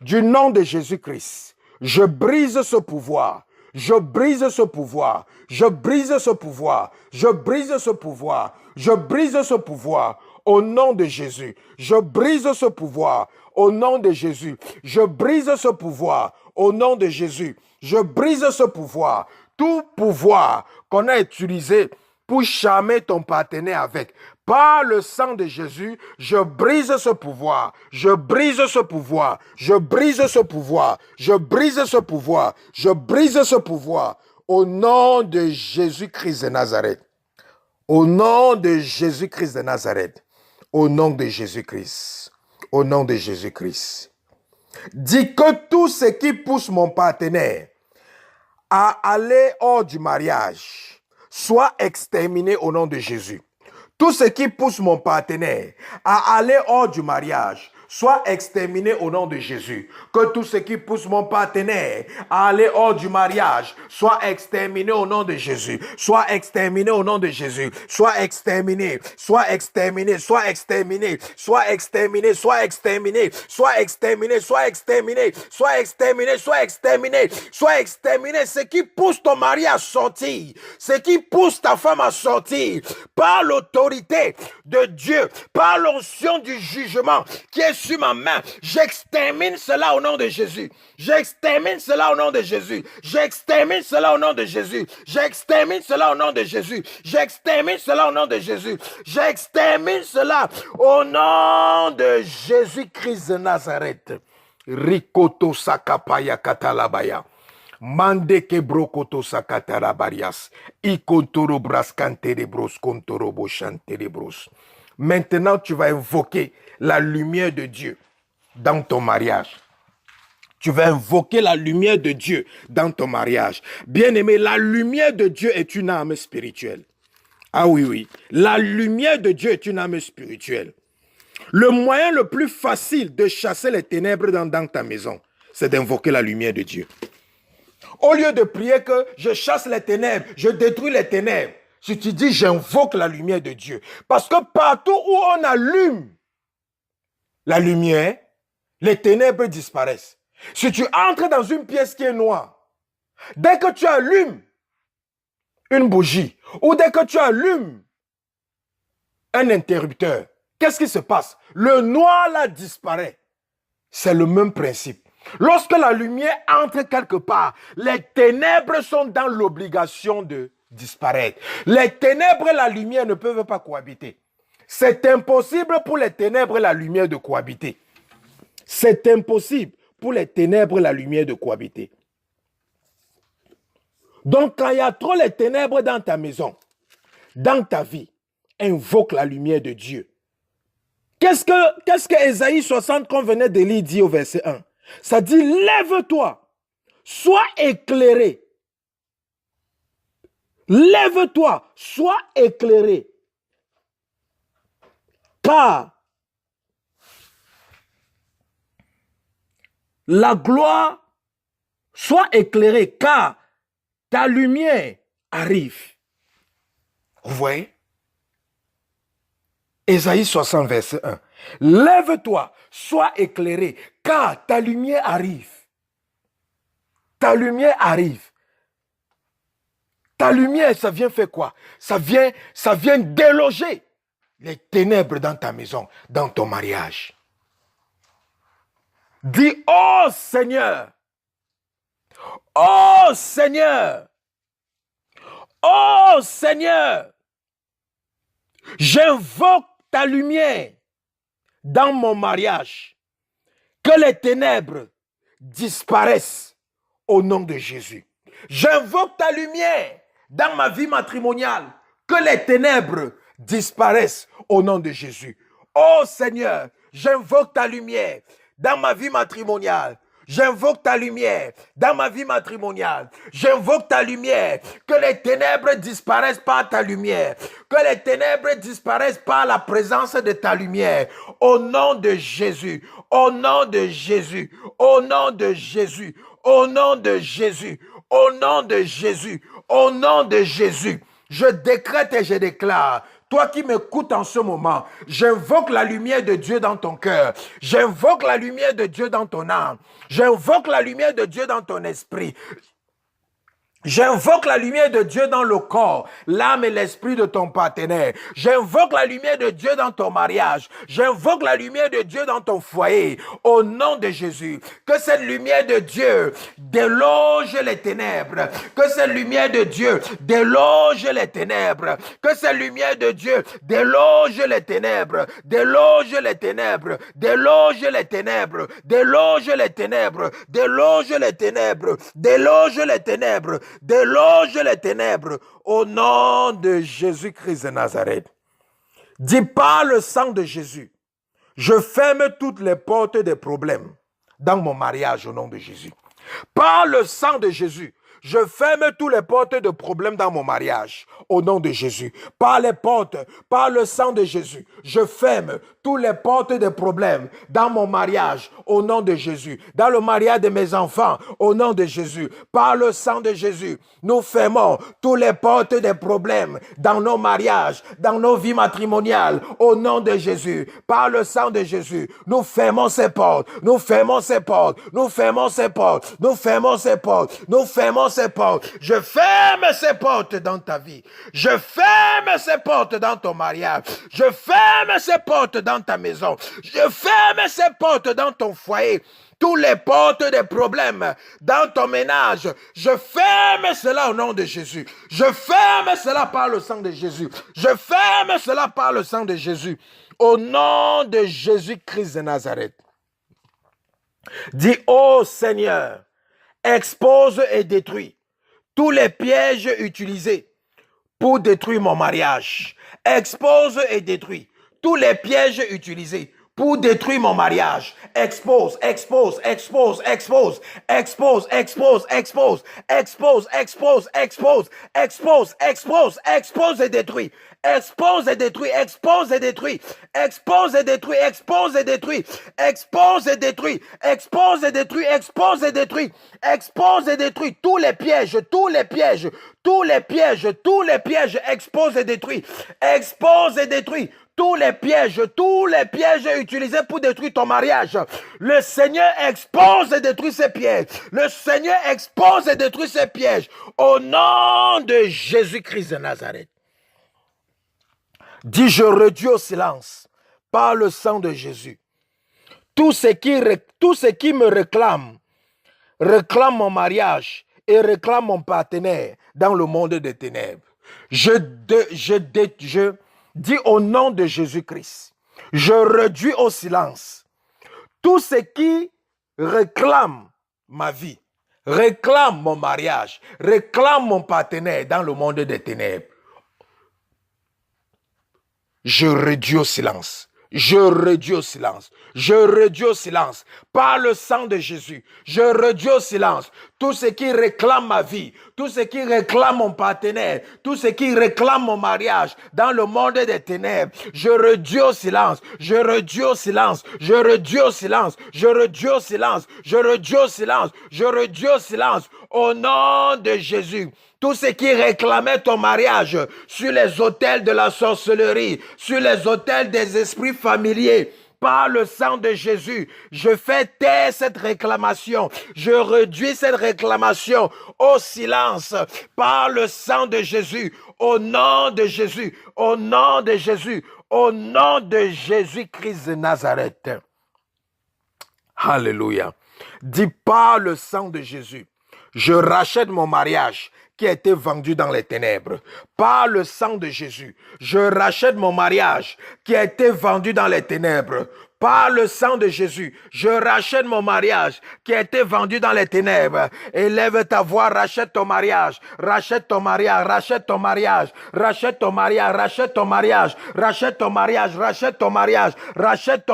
S2: du nom de Jésus-Christ, je brise ce pouvoir. Je brise ce pouvoir, je brise ce pouvoir, je brise ce pouvoir, je brise ce pouvoir au nom de Jésus. Je brise ce pouvoir au nom de Jésus. Je brise ce pouvoir au nom de Jésus. Je brise ce pouvoir. Tout pouvoir qu'on a utilisé pour charmer ton partenaire avec. Par le sang de Jésus, je brise ce pouvoir. Je brise ce pouvoir. Je brise ce pouvoir. Je brise ce pouvoir. Je brise ce pouvoir. Au nom de Jésus-Christ de Nazareth. Au nom de Jésus-Christ de Nazareth. Au nom de Jésus-Christ. Au nom de Jésus-Christ. Dis que tout ce qui pousse mon partenaire à aller hors du mariage soit exterminé au nom de Jésus. Tout ce qui pousse mon partenaire à aller hors du mariage soit exterminé au nom de Jésus. Que tout ce qui pousse mon partenaire à aller hors du mariage soit exterminé au nom de Jésus. Soit exterminé au nom de Jésus. Soit exterminé, soit exterminé, soit exterminé, soit exterminé, soit exterminé, soit exterminé, soit exterminé, soit exterminé, soit exterminé, soit exterminé. Ce qui pousse ton mari à sortir, ce qui pousse ta femme à sortir, par l'autorité de Dieu, par l'onction du jugement qui est sur ma main, j'extermine cela au nom de Jésus. J'extermine cela au nom de Jésus. J'extermine cela au nom de Jésus. J'extermine cela au nom de Jésus. J'extermine cela au nom de Jésus. J'extermine cela au nom de Jésus-Christ de Nazareth. Rikoto sakapaya katalabaya. Mande ke brokoto sakatarabarias. Ikontoro braskanterebros kontorobo chanterebros. Maintenant, tu vas invoquer la lumière de Dieu dans ton mariage. Tu vas invoquer la lumière de Dieu dans ton mariage. Bien-aimé, la lumière de Dieu est une âme spirituelle. Ah oui, oui. La lumière de Dieu est une âme spirituelle. Le moyen le plus facile de chasser les ténèbres dans ta maison, c'est d'invoquer la lumière de Dieu. Au lieu de prier que je chasse les ténèbres, je détruis les ténèbres, si tu dis j'invoque la lumière de Dieu, parce que partout où on allume la lumière, les ténèbres disparaissent. Si tu entres dans une pièce qui est noire, dès que tu allumes une bougie ou dès que tu allumes un interrupteur, qu'est-ce qui se passe? Le noir là disparaît. C'est le même principe. Lorsque la lumière entre quelque part, les ténèbres sont dans l'obligation de disparaître. Les ténèbres et la lumière ne peuvent pas cohabiter. C'est impossible pour les ténèbres et la lumière de cohabiter. C'est impossible pour les ténèbres et la lumière de cohabiter. Donc, quand il y a trop les ténèbres dans ta maison, dans ta vie, invoque la lumière de Dieu. Qu'est-ce que Ésaïe 60 qu'on venait de lire dit au verset 1? Ça dit, lève-toi, sois éclairé. Lève-toi, sois éclairé. Car la gloire soit éclairée, car ta lumière arrive. Vous voyez? Ésaïe 60, verset 1. Lève-toi, sois éclairé, car ta lumière arrive. Ta lumière arrive. Ta lumière, ça vient faire quoi? Ça vient déloger les ténèbres dans ta maison, dans ton mariage. Dis, oh Seigneur, oh Seigneur, oh Seigneur, j'invoque ta lumière dans mon mariage. Que les ténèbres disparaissent au nom de Jésus. J'invoque ta lumière dans ma vie matrimoniale. Que les ténèbres disparaissent au nom de Jésus. Oh Seigneur, j'invoque ta lumière dans ma vie matrimoniale. J'invoque ta lumière dans ma vie matrimoniale. J'invoque ta lumière. Que les ténèbres disparaissent par ta lumière. Que les ténèbres disparaissent par la présence de ta lumière. Au nom de Jésus. Au nom de Jésus. Au nom de Jésus. Au nom de Jésus. Au nom de Jésus. Au nom de Jésus. Je décrète et je déclare. Toi qui m'écoutes en ce moment, j'invoque la lumière de Dieu dans ton cœur. J'invoque la lumière de Dieu dans ton âme. J'invoque la lumière de Dieu dans ton esprit. J'invoque la lumière de Dieu dans le corps, l'âme et l'esprit de ton partenaire. J'invoque la lumière de Dieu dans ton mariage. J'invoque la lumière de Dieu dans ton foyer. Au nom de Jésus, que cette lumière de Dieu déloge les ténèbres. Que cette lumière de Dieu déloge les ténèbres. Que cette lumière de Dieu déloge les ténèbres. Déloge les ténèbres. Déloge les ténèbres. Déloge les ténèbres. Déloge les ténèbres. Déloge les ténèbres. Déloge les ténèbres au nom de Jésus-Christ de Nazareth. Dis par le sang de Jésus, je ferme toutes les portes des problèmes dans mon mariage au nom de Jésus. Par le sang de Jésus, Je ferme toutes les portes de problèmes dans mon mariage. Au nom de Jésus. Par les portes, par le sang de Jésus. Je ferme toutes les portes de problèmes dans mon mariage. Au nom de Jésus. Dans le mariage de mes enfants. Au nom de Jésus. Par le sang de Jésus. Nous fermons toutes les portes des problèmes dans nos mariages, dans nos vies matrimoniales. Au nom de Jésus. Par le sang de Jésus. Nous fermons ces portes. Nous fermons ces portes. Nous fermons ces portes. Nous fermons ces portes. Nous fermons ces portes. Je ferme ces portes dans ta vie. Je ferme ces portes dans ton mariage. Je ferme ces portes dans ta maison. Je ferme ces portes dans ton foyer. Toutes les portes des problèmes dans ton ménage. Je ferme cela au nom de Jésus. Je ferme cela par le sang de Jésus. Je ferme cela par le sang de Jésus. Au nom de Jésus-Christ de Nazareth. Dis, ô Seigneur, expose et détruis tous les pièges utilisés pour détruire mon mariage. Expose et détruis tous les pièges utilisés pour détruire mon mariage. Expose, expose, expose, expose, expose, expose, expose, expose, expose, expose, expose, expose, expose et détruis. Expose et détruis, expose et détruis, expose et détruis, expose et détruis, expose et détruis, expose et détruis, expose et détruis, expose et détruis tous les pièges, tous les pièges, tous les pièges, tous les pièges, expose et détruis, expose et détruis tous les pièges utilisés pour détruire ton mariage. Le Seigneur expose et détruit ces pièges. Le Seigneur expose et détruit ces pièges. Au nom de Jésus-Christ de Nazareth. Dis, je réduis au silence par le sang de Jésus. Tout ce qui me réclame mon mariage et réclame mon partenaire dans le monde des ténèbres. Je dis au nom de Jésus-Christ, je réduis au silence tout ce qui réclame ma vie, réclame mon mariage, réclame mon partenaire dans le monde des ténèbres. Je réduis au silence. Je réduis au silence. Je réduis au silence. Par le sang de Jésus, je réduis au silence tout ce qui réclame ma vie, tout ce qui réclame mon partenaire, tout ce qui réclame mon mariage dans le monde des ténèbres. Je réduis au silence. Je réduis au silence. Je réduis au silence. Je réduis au silence. Je réduis au silence. Je réduis au silence. Au nom de Jésus. Tout ce qui réclamait ton mariage sur les autels de la sorcellerie, sur les autels des esprits familiers, par le sang de Jésus, je fais taire cette réclamation. Je réduis cette réclamation au silence par le sang de Jésus, au nom de Jésus, au nom de Jésus, au nom de Jésus-Christ de Nazareth. Alléluia. Dis par le sang de Jésus, je rachète mon mariage qui a été vendu dans les ténèbres. Par le sang de Jésus, je rachète mon mariage qui a été vendu dans les ténèbres. Par le sang de Jésus, je rachète mon mariage qui a été vendu dans les ténèbres. Élève ta voix, rachète ton mariage, rachète ton mariage, rachète ton mariage, rachète ton mariage, rachète ton mariage, rachète ton mariage, rachète ton mariage, rachète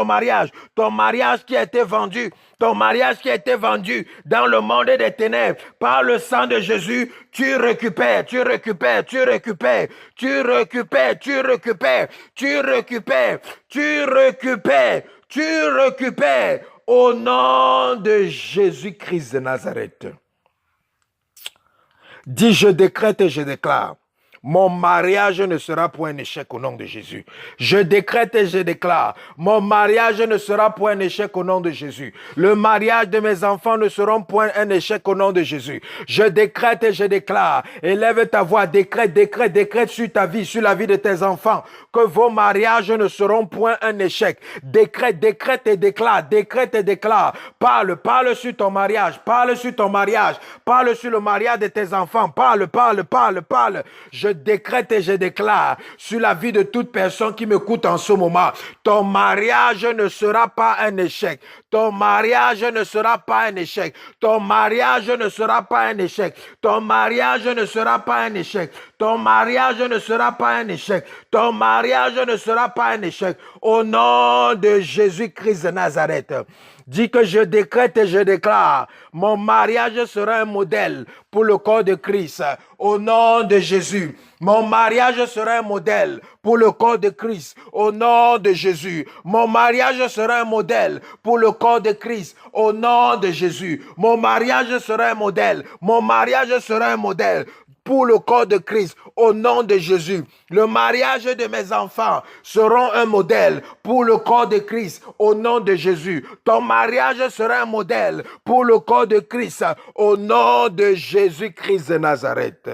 S2: ton mariage qui a été vendu. Ton mariage qui a été vendu dans le monde des ténèbres, par le sang de Jésus, tu récupères, tu récupères, tu récupères, tu récupères, tu récupères, tu récupères, tu récupères, tu récupères, au nom de Jésus-Christ de Nazareth. Dis, je décrète et je déclare. Mon mariage ne sera point un échec au nom de Jésus. Je décrète et je déclare. Mon mariage ne sera point un échec au nom de Jésus. Le mariage de mes enfants ne sera point un échec au nom de Jésus. Je décrète et je déclare. Élève ta voix, décrète, décrète, décrète sur ta vie, sur la vie de tes enfants, que vos mariages ne seront point un échec. Décrète, décrète et déclare, décrète et déclare. Parle, parle sur ton mariage, parle sur ton mariage, parle sur le mariage de tes enfants, parle, parle, parle, parle. Je décrète et je déclare sur la vie de toute personne qui m'écoute en ce moment. Ton mariage ne sera pas un échec. Ton mariage ne sera pas un échec. Ton mariage ne sera pas un échec. Ton mariage ne sera pas un échec. Ton mariage ne sera pas un échec. Ton mariage ne sera pas un échec. Au nom de Jésus-Christ de Nazareth. Dis que je décrète et je déclare, mon mariage sera un modèle pour le corps de Christ. Au nom de Jésus. Mon mariage sera un modèle pour le corps de Christ. Au nom de Jésus. Mon mariage sera un modèle pour le corps de Christ. Au nom de Jésus. Mon mariage sera un modèle. Mon mariage sera un modèle pour le corps de Christ, au nom de Jésus. Le mariage de mes enfants sera un modèle pour le corps de Christ, au nom de Jésus. Ton mariage sera un modèle pour le corps de Christ, au nom de Jésus-Christ de Nazareth.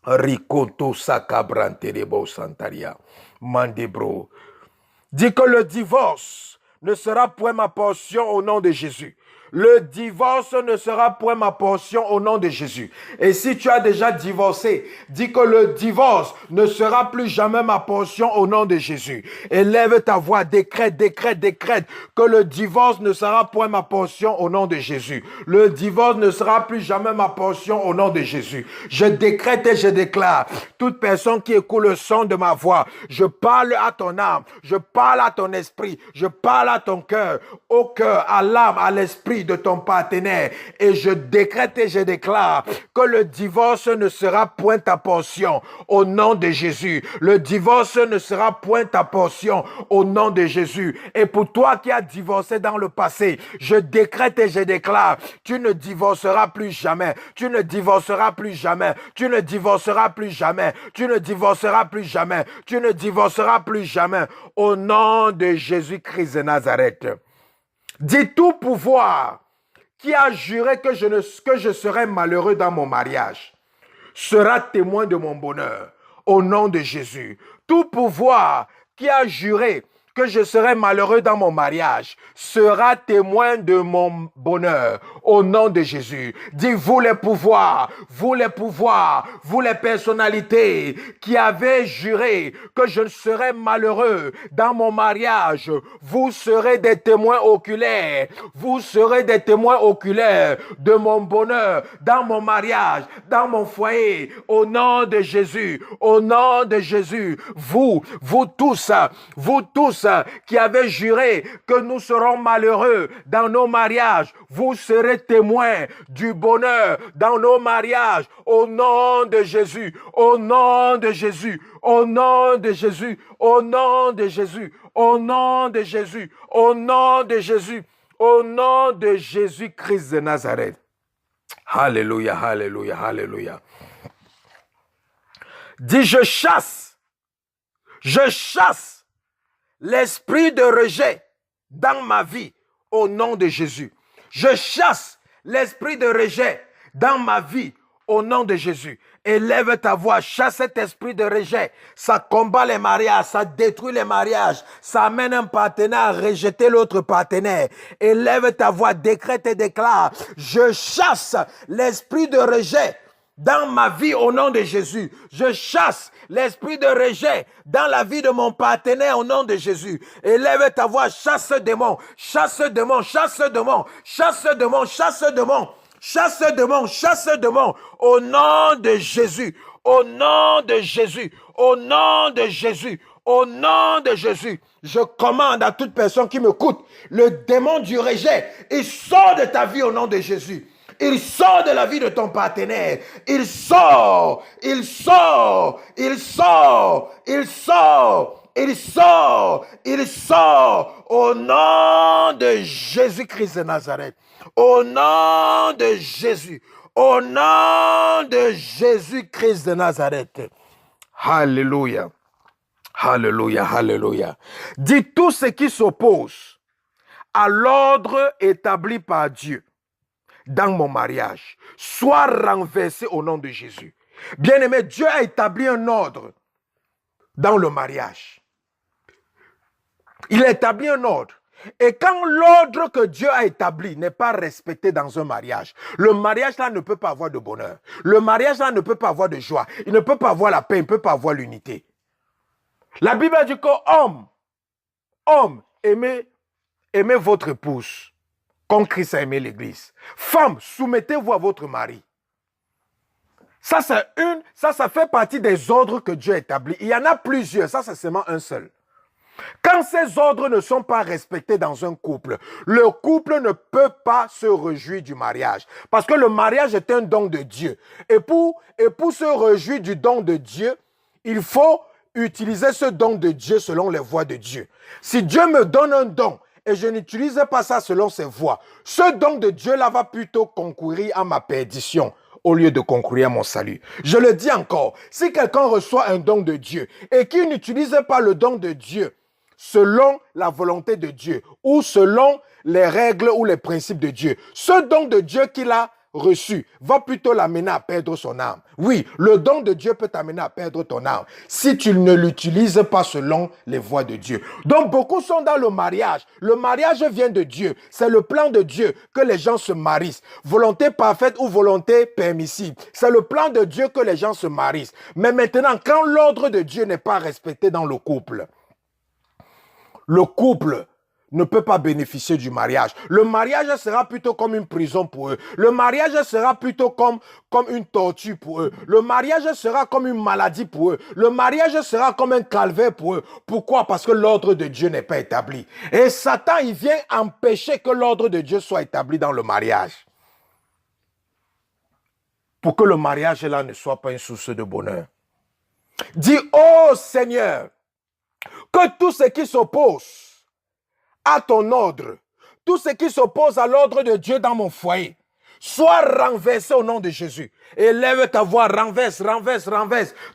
S2: Ricoto sakabranterebo santaria. Mandebro. Dis que le divorce ne sera point ma portion au nom de Jésus. Le divorce ne sera point ma portion au nom de Jésus. Et si tu as déjà divorcé, dis que le divorce ne sera plus jamais ma portion au nom de Jésus. Élève ta voix, décrète que le divorce ne sera point ma portion au nom de Jésus. Le divorce ne sera plus jamais ma portion au nom de Jésus. Je décrète et je déclare, toute personne qui écoute le son de ma voix, je parle à ton âme, je parle à ton esprit, je parle à ton cœur, au cœur, à l'âme, à l'esprit de ton partenaire, et je décrète et je déclare que le divorce ne sera point ta portion au nom de Jésus. Le divorce ne sera point ta portion au nom de Jésus. Et pour toi qui as divorcé dans le passé, je décrète et je déclare, tu ne divorceras plus jamais, tu ne divorceras plus jamais, tu ne divorceras plus jamais, tu ne divorceras plus jamais, tu ne divorceras plus jamais au nom de Jésus-Christ de Nazareth. Dis tout pouvoir qui a juré que je serai malheureux dans mon mariage sera témoin de mon bonheur au nom de Jésus. Tout pouvoir qui a juré que je serai malheureux dans mon mariage sera témoin de mon bonheur au nom de Jésus. Dis vous les pouvoirs, vous les personnalités qui avaient juré que je serais malheureux dans mon mariage, vous serez des témoins oculaires, vous serez des témoins oculaires de mon bonheur dans mon mariage, dans mon foyer, au nom de Jésus, au nom de Jésus. Vous tous qui avez juré que nous serons malheureux dans nos mariages, vous serez témoins du bonheur dans nos mariages, au nom de Jésus, au nom de Jésus, au nom de Jésus, au nom de Jésus, au nom de Jésus, au nom de Jésus, au nom de Jésus-Christ de Nazareth. Alléluia, alléluia, alléluia. Dis, je chasse l'esprit de rejet dans ma vie au nom de Jésus. Je chasse l'esprit de rejet dans ma vie au nom de Jésus. Élève ta voix, chasse cet esprit de rejet. Ça combat les mariages, ça détruit les mariages, ça amène un partenaire à rejeter l'autre partenaire. Élève ta voix, décrète et déclare, je chasse l'esprit de rejet dans ma vie au nom de Jésus. Je chasse l'esprit de rejet dans la vie de mon partenaire au nom de Jésus. Élève ta voix, chasse démon, chasse démon, chasse démon, chasse démon, chasse démon, chasse démon, chasse démon, au nom de Jésus, au nom de Jésus, au nom de Jésus, au nom de Jésus. Je commande à toute personne qui m'écoute, le démon du rejet, il sort de ta vie au nom de Jésus. Il sort de la vie de ton partenaire. Il sort, il sort, il sort, il sort, il sort, il sort au nom de Jésus-Christ de Nazareth. Au nom de Jésus, au nom de Jésus-Christ de Nazareth. Alléluia, alléluia, alléluia. Dis tout ce qui s'oppose à l'ordre établi par Dieu dans mon mariage, soit renversé au nom de Jésus. Bien-aimé, Dieu a établi un ordre dans le mariage. Il a établi un ordre. Et quand l'ordre que Dieu a établi n'est pas respecté dans un mariage, le mariage là ne peut pas avoir de bonheur. Le mariage là ne peut pas avoir de joie. Il ne peut pas avoir la paix, il ne peut pas avoir l'unité. La Bible dit que homme, aimez votre épouse comme Christ a aimé l'église. Femme, soumettez-vous à votre mari. Ça fait partie des ordres que Dieu a établis. Il y en a plusieurs, ça c'est seulement un seul. Quand ces ordres ne sont pas respectés dans un couple, le couple ne peut pas se réjouir du mariage. Parce que le mariage est un don de Dieu. Et pour se réjouir du don de Dieu, il faut utiliser ce don de Dieu selon les voies de Dieu. Si Dieu me donne un don et je n'utilise pas ça selon ses voies, ce don de Dieu-là va plutôt concourir à ma perdition au lieu de concourir à mon salut. Je le dis encore, si quelqu'un reçoit un don de Dieu et qu'il n'utilise pas le don de Dieu selon la volonté de Dieu ou selon les règles ou les principes de Dieu, ce don de Dieu qu'il a reçu va plutôt l'amener à perdre son âme. Oui, le don de Dieu peut t'amener à perdre ton âme si tu ne l'utilises pas selon les voies de Dieu. Donc beaucoup sont dans le mariage. Le mariage vient de Dieu. C'est le plan de Dieu que les gens se marient. Volonté parfaite ou volonté permissible. C'est le plan de Dieu que les gens se marient. Mais maintenant, quand l'ordre de Dieu n'est pas respecté dans le couple ne peut pas bénéficier du mariage. Le mariage sera plutôt comme une prison pour eux. Le mariage sera plutôt comme une torture pour eux. Le mariage sera comme une maladie pour eux. Le mariage sera comme un calvaire pour eux. Pourquoi? Parce que l'ordre de Dieu n'est pas établi. Et Satan, il vient empêcher que l'ordre de Dieu soit établi dans le mariage. Pour que le mariage là ne soit pas une source de bonheur. Dis, oh Seigneur, que tout ce qui s'oppose à ton ordre, tout ce qui s'oppose à l'ordre de Dieu dans mon foyer, soit renversé au nom de Jésus. Élève ta voix, renverse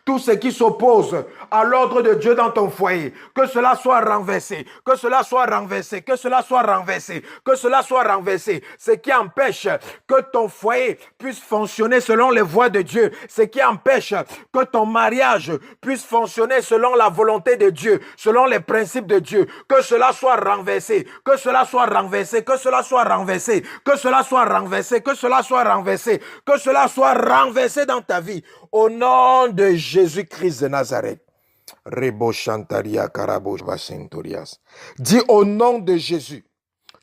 S2: tout ce qui s'oppose à l'ordre de Dieu dans ton foyer. Que cela soit renversé, que cela soit renversé, que cela soit renversé, que cela soit renversé. Ce qui empêche que ton foyer puisse fonctionner selon les voies de Dieu. Ce qui empêche que ton mariage puisse fonctionner selon la volonté de Dieu, selon les principes de Dieu. Que cela soit renversé, que cela soit renversé, que cela soit renversé, que cela soit renversé, que cela soit renversé, que cela soit renversé dans ta vie. Au nom de Jésus-Christ de Nazareth. Dis au nom de Jésus,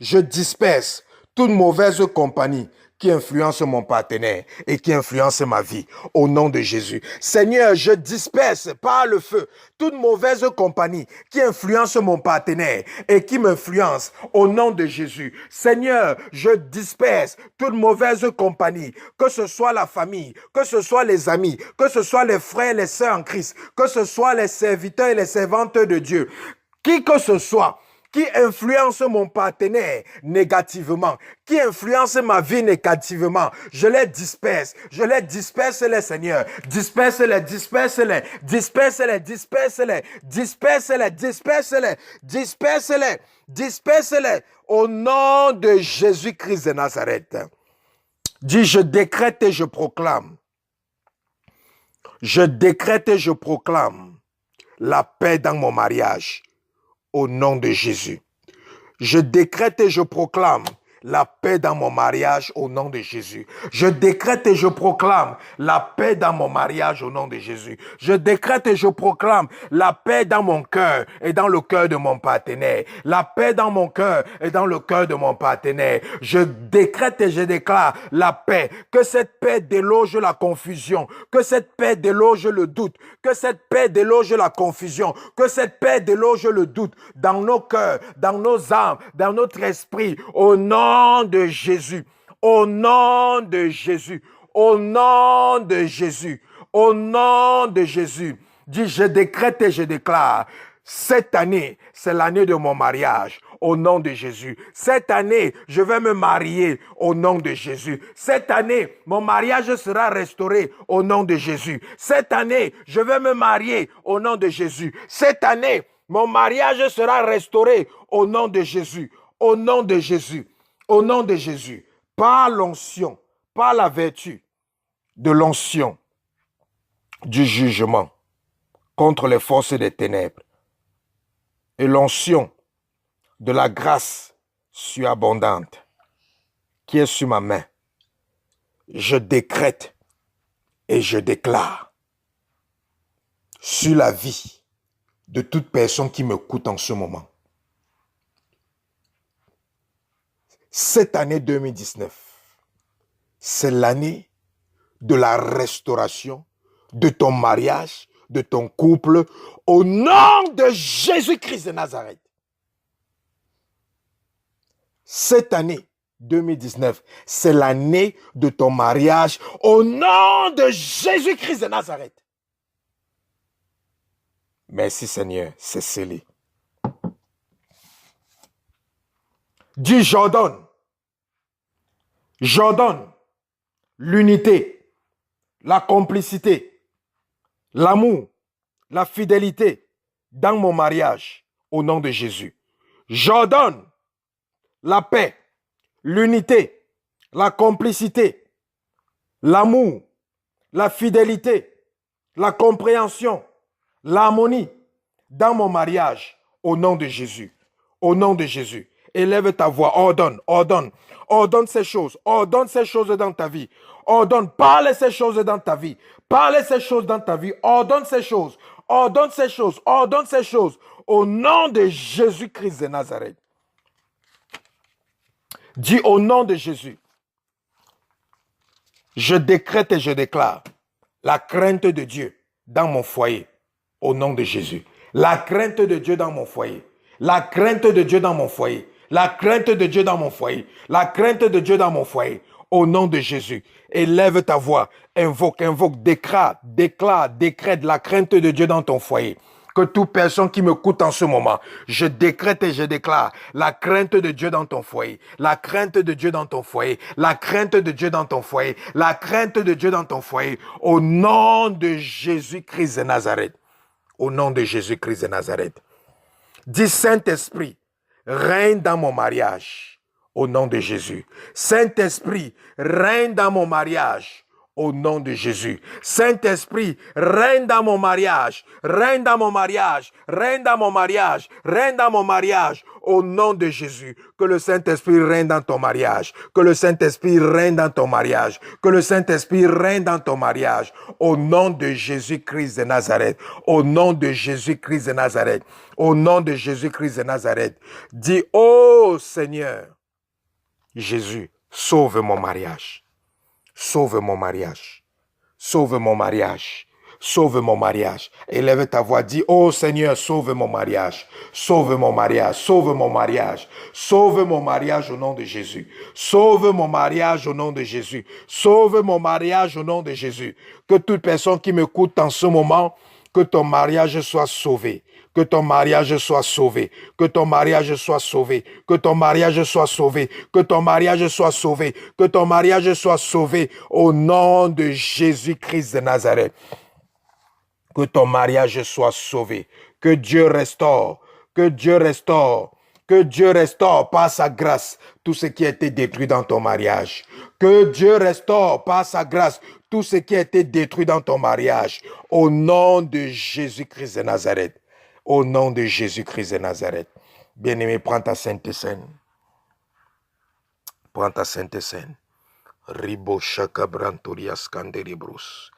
S2: je disperse toute mauvaise compagnie qui influence mon partenaire et qui influence ma vie. Au nom de Jésus. Seigneur, je disperse par le feu toute mauvaise compagnie qui influence mon partenaire et qui m'influence. Au nom de Jésus. Seigneur, je disperse toute mauvaise compagnie, que ce soit la famille, que ce soit les amis, que ce soit les frères et les sœurs en Christ, que ce soit les serviteurs et les servantes de Dieu, qui que ce soit, qui influence mon partenaire négativement, qui influence ma vie négativement, je les disperse les Seigneur, disperse-les, disperse-les, disperse-les, disperse-les, disperse-les, disperse-les, disperse-les, disperse-les, au nom de Jésus-Christ de Nazareth. Dis, je décrète et je proclame. Je décrète et je proclame la paix dans mon mariage. Au nom de Jésus. Je décrète et je proclame la paix dans mon mariage au nom de Jésus. Je décrète et je proclame la paix dans mon mariage au nom de Jésus. Je décrète et je proclame la paix dans mon cœur et dans le cœur de mon partenaire. La paix dans mon cœur et dans le cœur de mon partenaire. Je décrète et je déclare la paix. Que cette paix déloge la confusion. Que cette paix déloge le doute. Que cette paix déloge la confusion. Que cette paix déloge le doute dans nos cœurs, dans nos âmes, dans notre esprit. Au nom de Jésus, au nom de Jésus, au nom de Jésus, au nom de Jésus. Dis, je décrète et je déclare, cette année, c'est l'année de mon mariage, au nom de Jésus. Cette année, je vais me marier, au nom de Jésus. Cette année, mon mariage sera restauré, au nom de Jésus. Cette année, je vais me marier, au nom de Jésus. Cette année, mon mariage sera restauré, au nom de Jésus, au nom de Jésus. Au nom de Jésus, par l'onction, par la vertu de l'onction du jugement contre les forces des ténèbres et l'onction de la grâce surabondante qui est sur ma main, je décrète et je déclare sur la vie de toute personne qui m'écoute en ce moment. Cette année 2019, c'est l'année de la restauration de ton mariage, de ton couple, au nom de Jésus-Christ de Nazareth. Cette année 2019, c'est l'année de ton mariage, au nom de Jésus-Christ de Nazareth. Merci Seigneur, c'est scellé. Dis j'ordonne l'unité, la complicité, l'amour, la fidélité dans mon mariage au nom de Jésus. J'ordonne la paix, l'unité, la complicité, l'amour, la fidélité, la compréhension, l'harmonie dans mon mariage au nom de Jésus. Au nom de Jésus. Élève ta voix, ordonne ces choses dans ta vie. Parle ces choses dans ta vie. Parle ces choses dans ta vie. Ordonne ces choses au nom de Jésus-Christ de Nazareth. Dis au nom de Jésus. Je décrète et je déclare la crainte de Dieu dans mon foyer au nom de Jésus. La crainte de Dieu dans mon foyer. La crainte de Dieu dans mon foyer. La crainte de Dieu dans mon foyer. La crainte de Dieu dans mon foyer. Au nom de Jésus. Élève ta voix. Invoque, décrète la crainte de Dieu dans ton foyer. Que toute personne qui m'écoute en ce moment, je décrète et je déclare la crainte de Dieu dans ton foyer. La crainte de Dieu dans ton foyer. La crainte de Dieu dans ton foyer. La crainte de Dieu dans ton foyer. Au nom de Jésus-Christ de Nazareth. Au nom de Jésus-Christ de Nazareth. Dis Saint-Esprit, règne dans mon mariage, au nom de Jésus. Saint-Esprit, règne dans mon mariage, au nom de Jésus. Saint-Esprit, règne dans mon mariage, règne dans mon mariage, règne dans mon mariage, règne dans mon mariage, au nom de Jésus. Que le Saint-Esprit règne dans ton mariage, que le Saint-Esprit règne dans ton mariage, que le Saint-Esprit règne dans ton mariage, au nom de Jésus-Christ de Nazareth, au nom de Jésus-Christ de Nazareth, au nom de Jésus-Christ de Nazareth. Dis, ô Seigneur, Jésus, sauve mon mariage. Sauve mon mariage. Sauve mon mariage. Sauve mon mariage. Élève ta voix. Dis, oh Seigneur, sauve mon mariage. Sauve mon mariage. Sauve mon mariage. Sauve mon mariage au nom de Jésus. Sauve mon mariage au nom de Jésus. Sauve mon mariage au nom de Jésus. Que toute personne qui m'écoute en ce moment, que ton mariage soit sauvé. Que ton mariage soit sauvé. Que ton mariage soit sauvé. Que ton mariage soit sauvé. Que ton mariage soit sauvé. Que ton mariage soit sauvé au nom de Jésus-Christ de Nazareth. Que ton mariage soit sauvé. Que Dieu restaure. Que Dieu restaure. Que Dieu restaure par sa grâce tout ce qui a été détruit dans ton mariage. Que Dieu restaure par sa grâce tout ce qui a été détruit dans ton mariage. Au nom de Jésus-Christ de Nazareth. Au nom de Jésus-Christ de Nazareth. Bien-aimé, prends ta Sainte Seine. Prends ta Sainte Seine. Ribo shakabrantorias kanderebrus.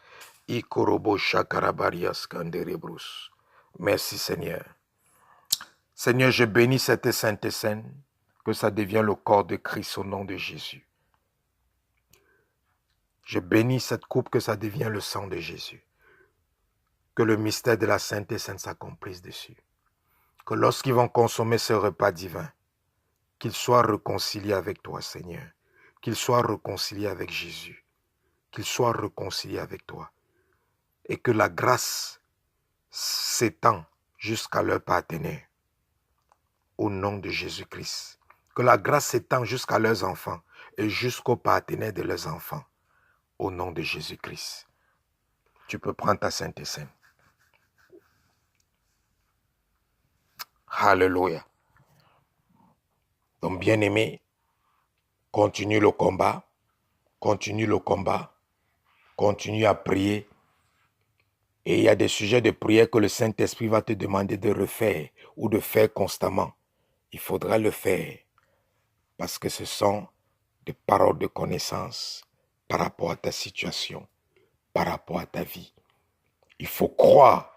S2: Ikorobo shakarabarias kanderebrus. Merci Seigneur. Seigneur, je bénis cette Sainte Seine, que ça devienne le corps de Christ au nom de Jésus. Je bénis cette coupe, que ça devienne le sang de Jésus. Que le mystère de la Sainte Seine s'accomplisse dessus. Que lorsqu'ils vont consommer ce repas divin, qu'ils soient réconciliés avec toi, Seigneur. Qu'ils soient réconciliés avec Jésus. Qu'ils soient réconciliés avec toi. Et que la grâce s'étend jusqu'à leur partenaire. Au nom de Jésus-Christ. Que la grâce s'étend jusqu'à leurs enfants et jusqu'aux partenaires de leurs enfants. Au nom de Jésus-Christ. Tu peux prendre ta Sainte Seine. Alléluia. Donc, bien-aimé, continue le combat. Continue le combat. Continue à prier. Et il y a des sujets de prière que le Saint-Esprit va te demander de refaire ou de faire constamment. Il faudra le faire parce que ce sont des paroles de connaissance par rapport à ta situation, par rapport à ta vie. Il faut croire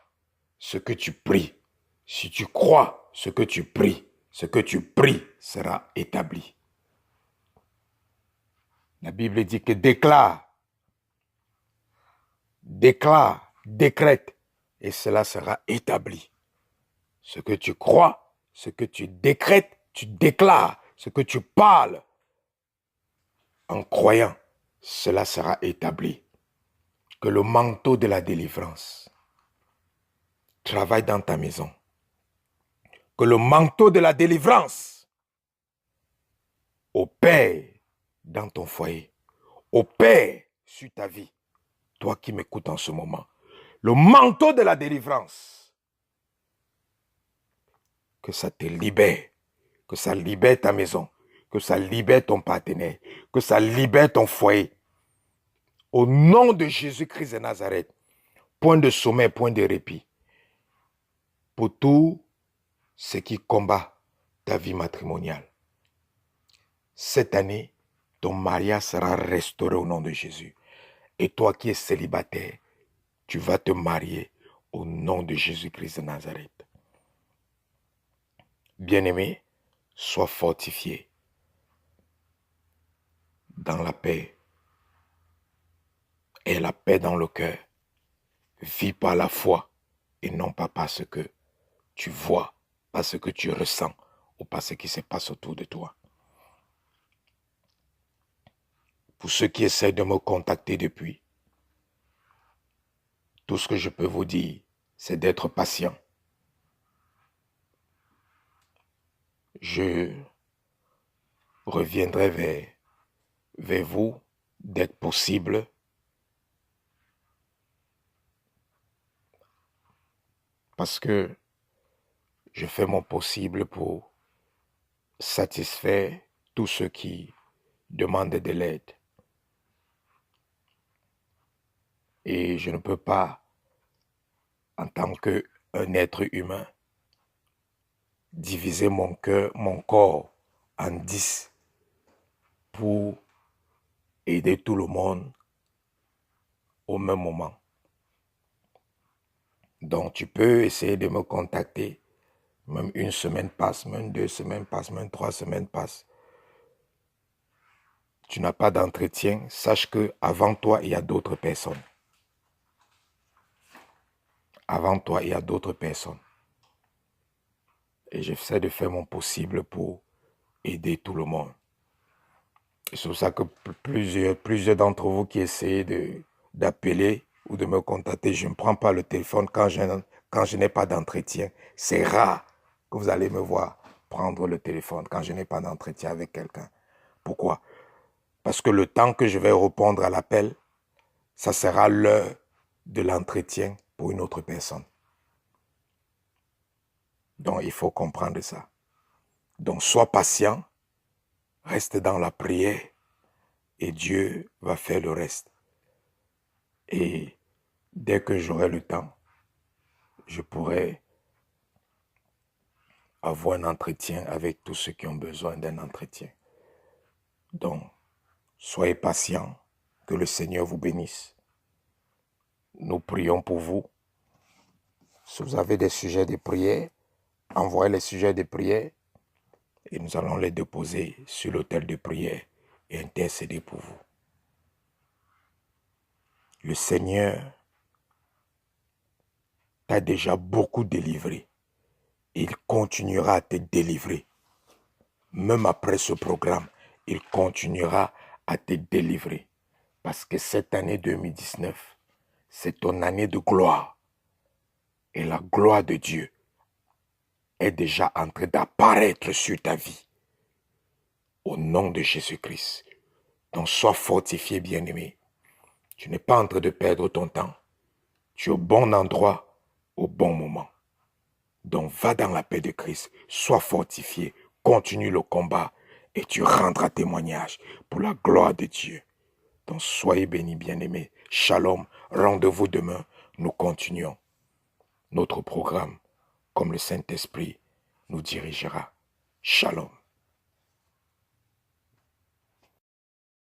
S2: ce que tu pries. Si tu crois ce que tu pries sera établi. La Bible dit que déclare, décrète et cela sera établi. Ce que tu crois, ce que tu décrètes, tu déclares, ce que tu parles en croyant, cela sera établi. Que le manteau de la délivrance travaille dans ta maison. Que le manteau de la délivrance opère dans ton foyer, opère sur ta vie, toi qui m'écoutes en ce moment. Le manteau de la délivrance, que ça te libère, que ça libère ta maison, que ça libère ton partenaire, que ça libère ton foyer. Au nom de Jésus-Christ de Nazareth, point de sommeil, point de répit, pour tout ce qui combat ta vie matrimoniale. Cette année, ton mariage sera restauré au nom de Jésus. Et toi qui es célibataire, tu vas te marier au nom de Jésus-Christ de Nazareth. Bien-aimé, sois fortifié dans la paix. Et la paix dans le cœur. Vis par la foi et non pas par ce que tu vois, par ce que tu ressens ou par ce qui se passe autour de toi. Pour ceux qui essaient de me contacter depuis, tout ce que je peux vous dire, c'est d'être patient. Je reviendrai vers vous dès que possible. Parce que je fais mon possible pour satisfaire tous ceux qui demandent de l'aide. Et je ne peux pas, en tant qu'un être humain, diviser mon corps en 10 pour aider tout le monde au même moment. Donc tu peux essayer de me contacter, même une semaine passe, même 2 semaines passent, même 3 semaines passent. Tu n'as pas d'entretien, sache qu'avant toi, il y a d'autres personnes. Avant toi, il y a d'autres personnes. Et j'essaie de faire mon possible pour aider tout le monde. Et c'est pour ça que plusieurs d'entre vous qui essayent d'appeler ou de me contacter, je ne prends pas le téléphone quand je n'ai pas d'entretien. C'est rare que vous allez me voir prendre le téléphone quand je n'ai pas d'entretien avec quelqu'un. Pourquoi? Parce que le temps que je vais répondre à l'appel, ça sera l'heure de l'entretien pour une autre personne. Donc, il faut comprendre ça. Donc, sois patient, reste dans la prière et Dieu va faire le reste. Et dès que j'aurai le temps, je pourrai avoir un entretien avec tous ceux qui ont besoin d'un entretien. Donc, soyez patients, que le Seigneur vous bénisse. Nous prions pour vous. Si vous avez des sujets de prière, envoyez les sujets de prière et nous allons les déposer sur l'autel de prière et intercéder pour vous. Le Seigneur t'a déjà beaucoup délivré. Il continuera à te délivrer. Même après ce programme, il continuera à te délivrer. Parce que cette année 2019, c'est ton année de gloire. Et la gloire de Dieu est déjà en train d'apparaître sur ta vie. Au nom de Jésus-Christ. Donc sois fortifié, bien-aimé. Tu n'es pas en train de perdre ton temps. Tu es au bon endroit, au bon moment. Donc va dans la paix de Christ. Sois fortifié. Continue le combat. Et tu rendras témoignage pour la gloire de Dieu. Donc soyez bénis, bien-aimés. Shalom. Rendez-vous demain. Nous continuons notre programme comme le Saint-Esprit nous dirigera. Shalom.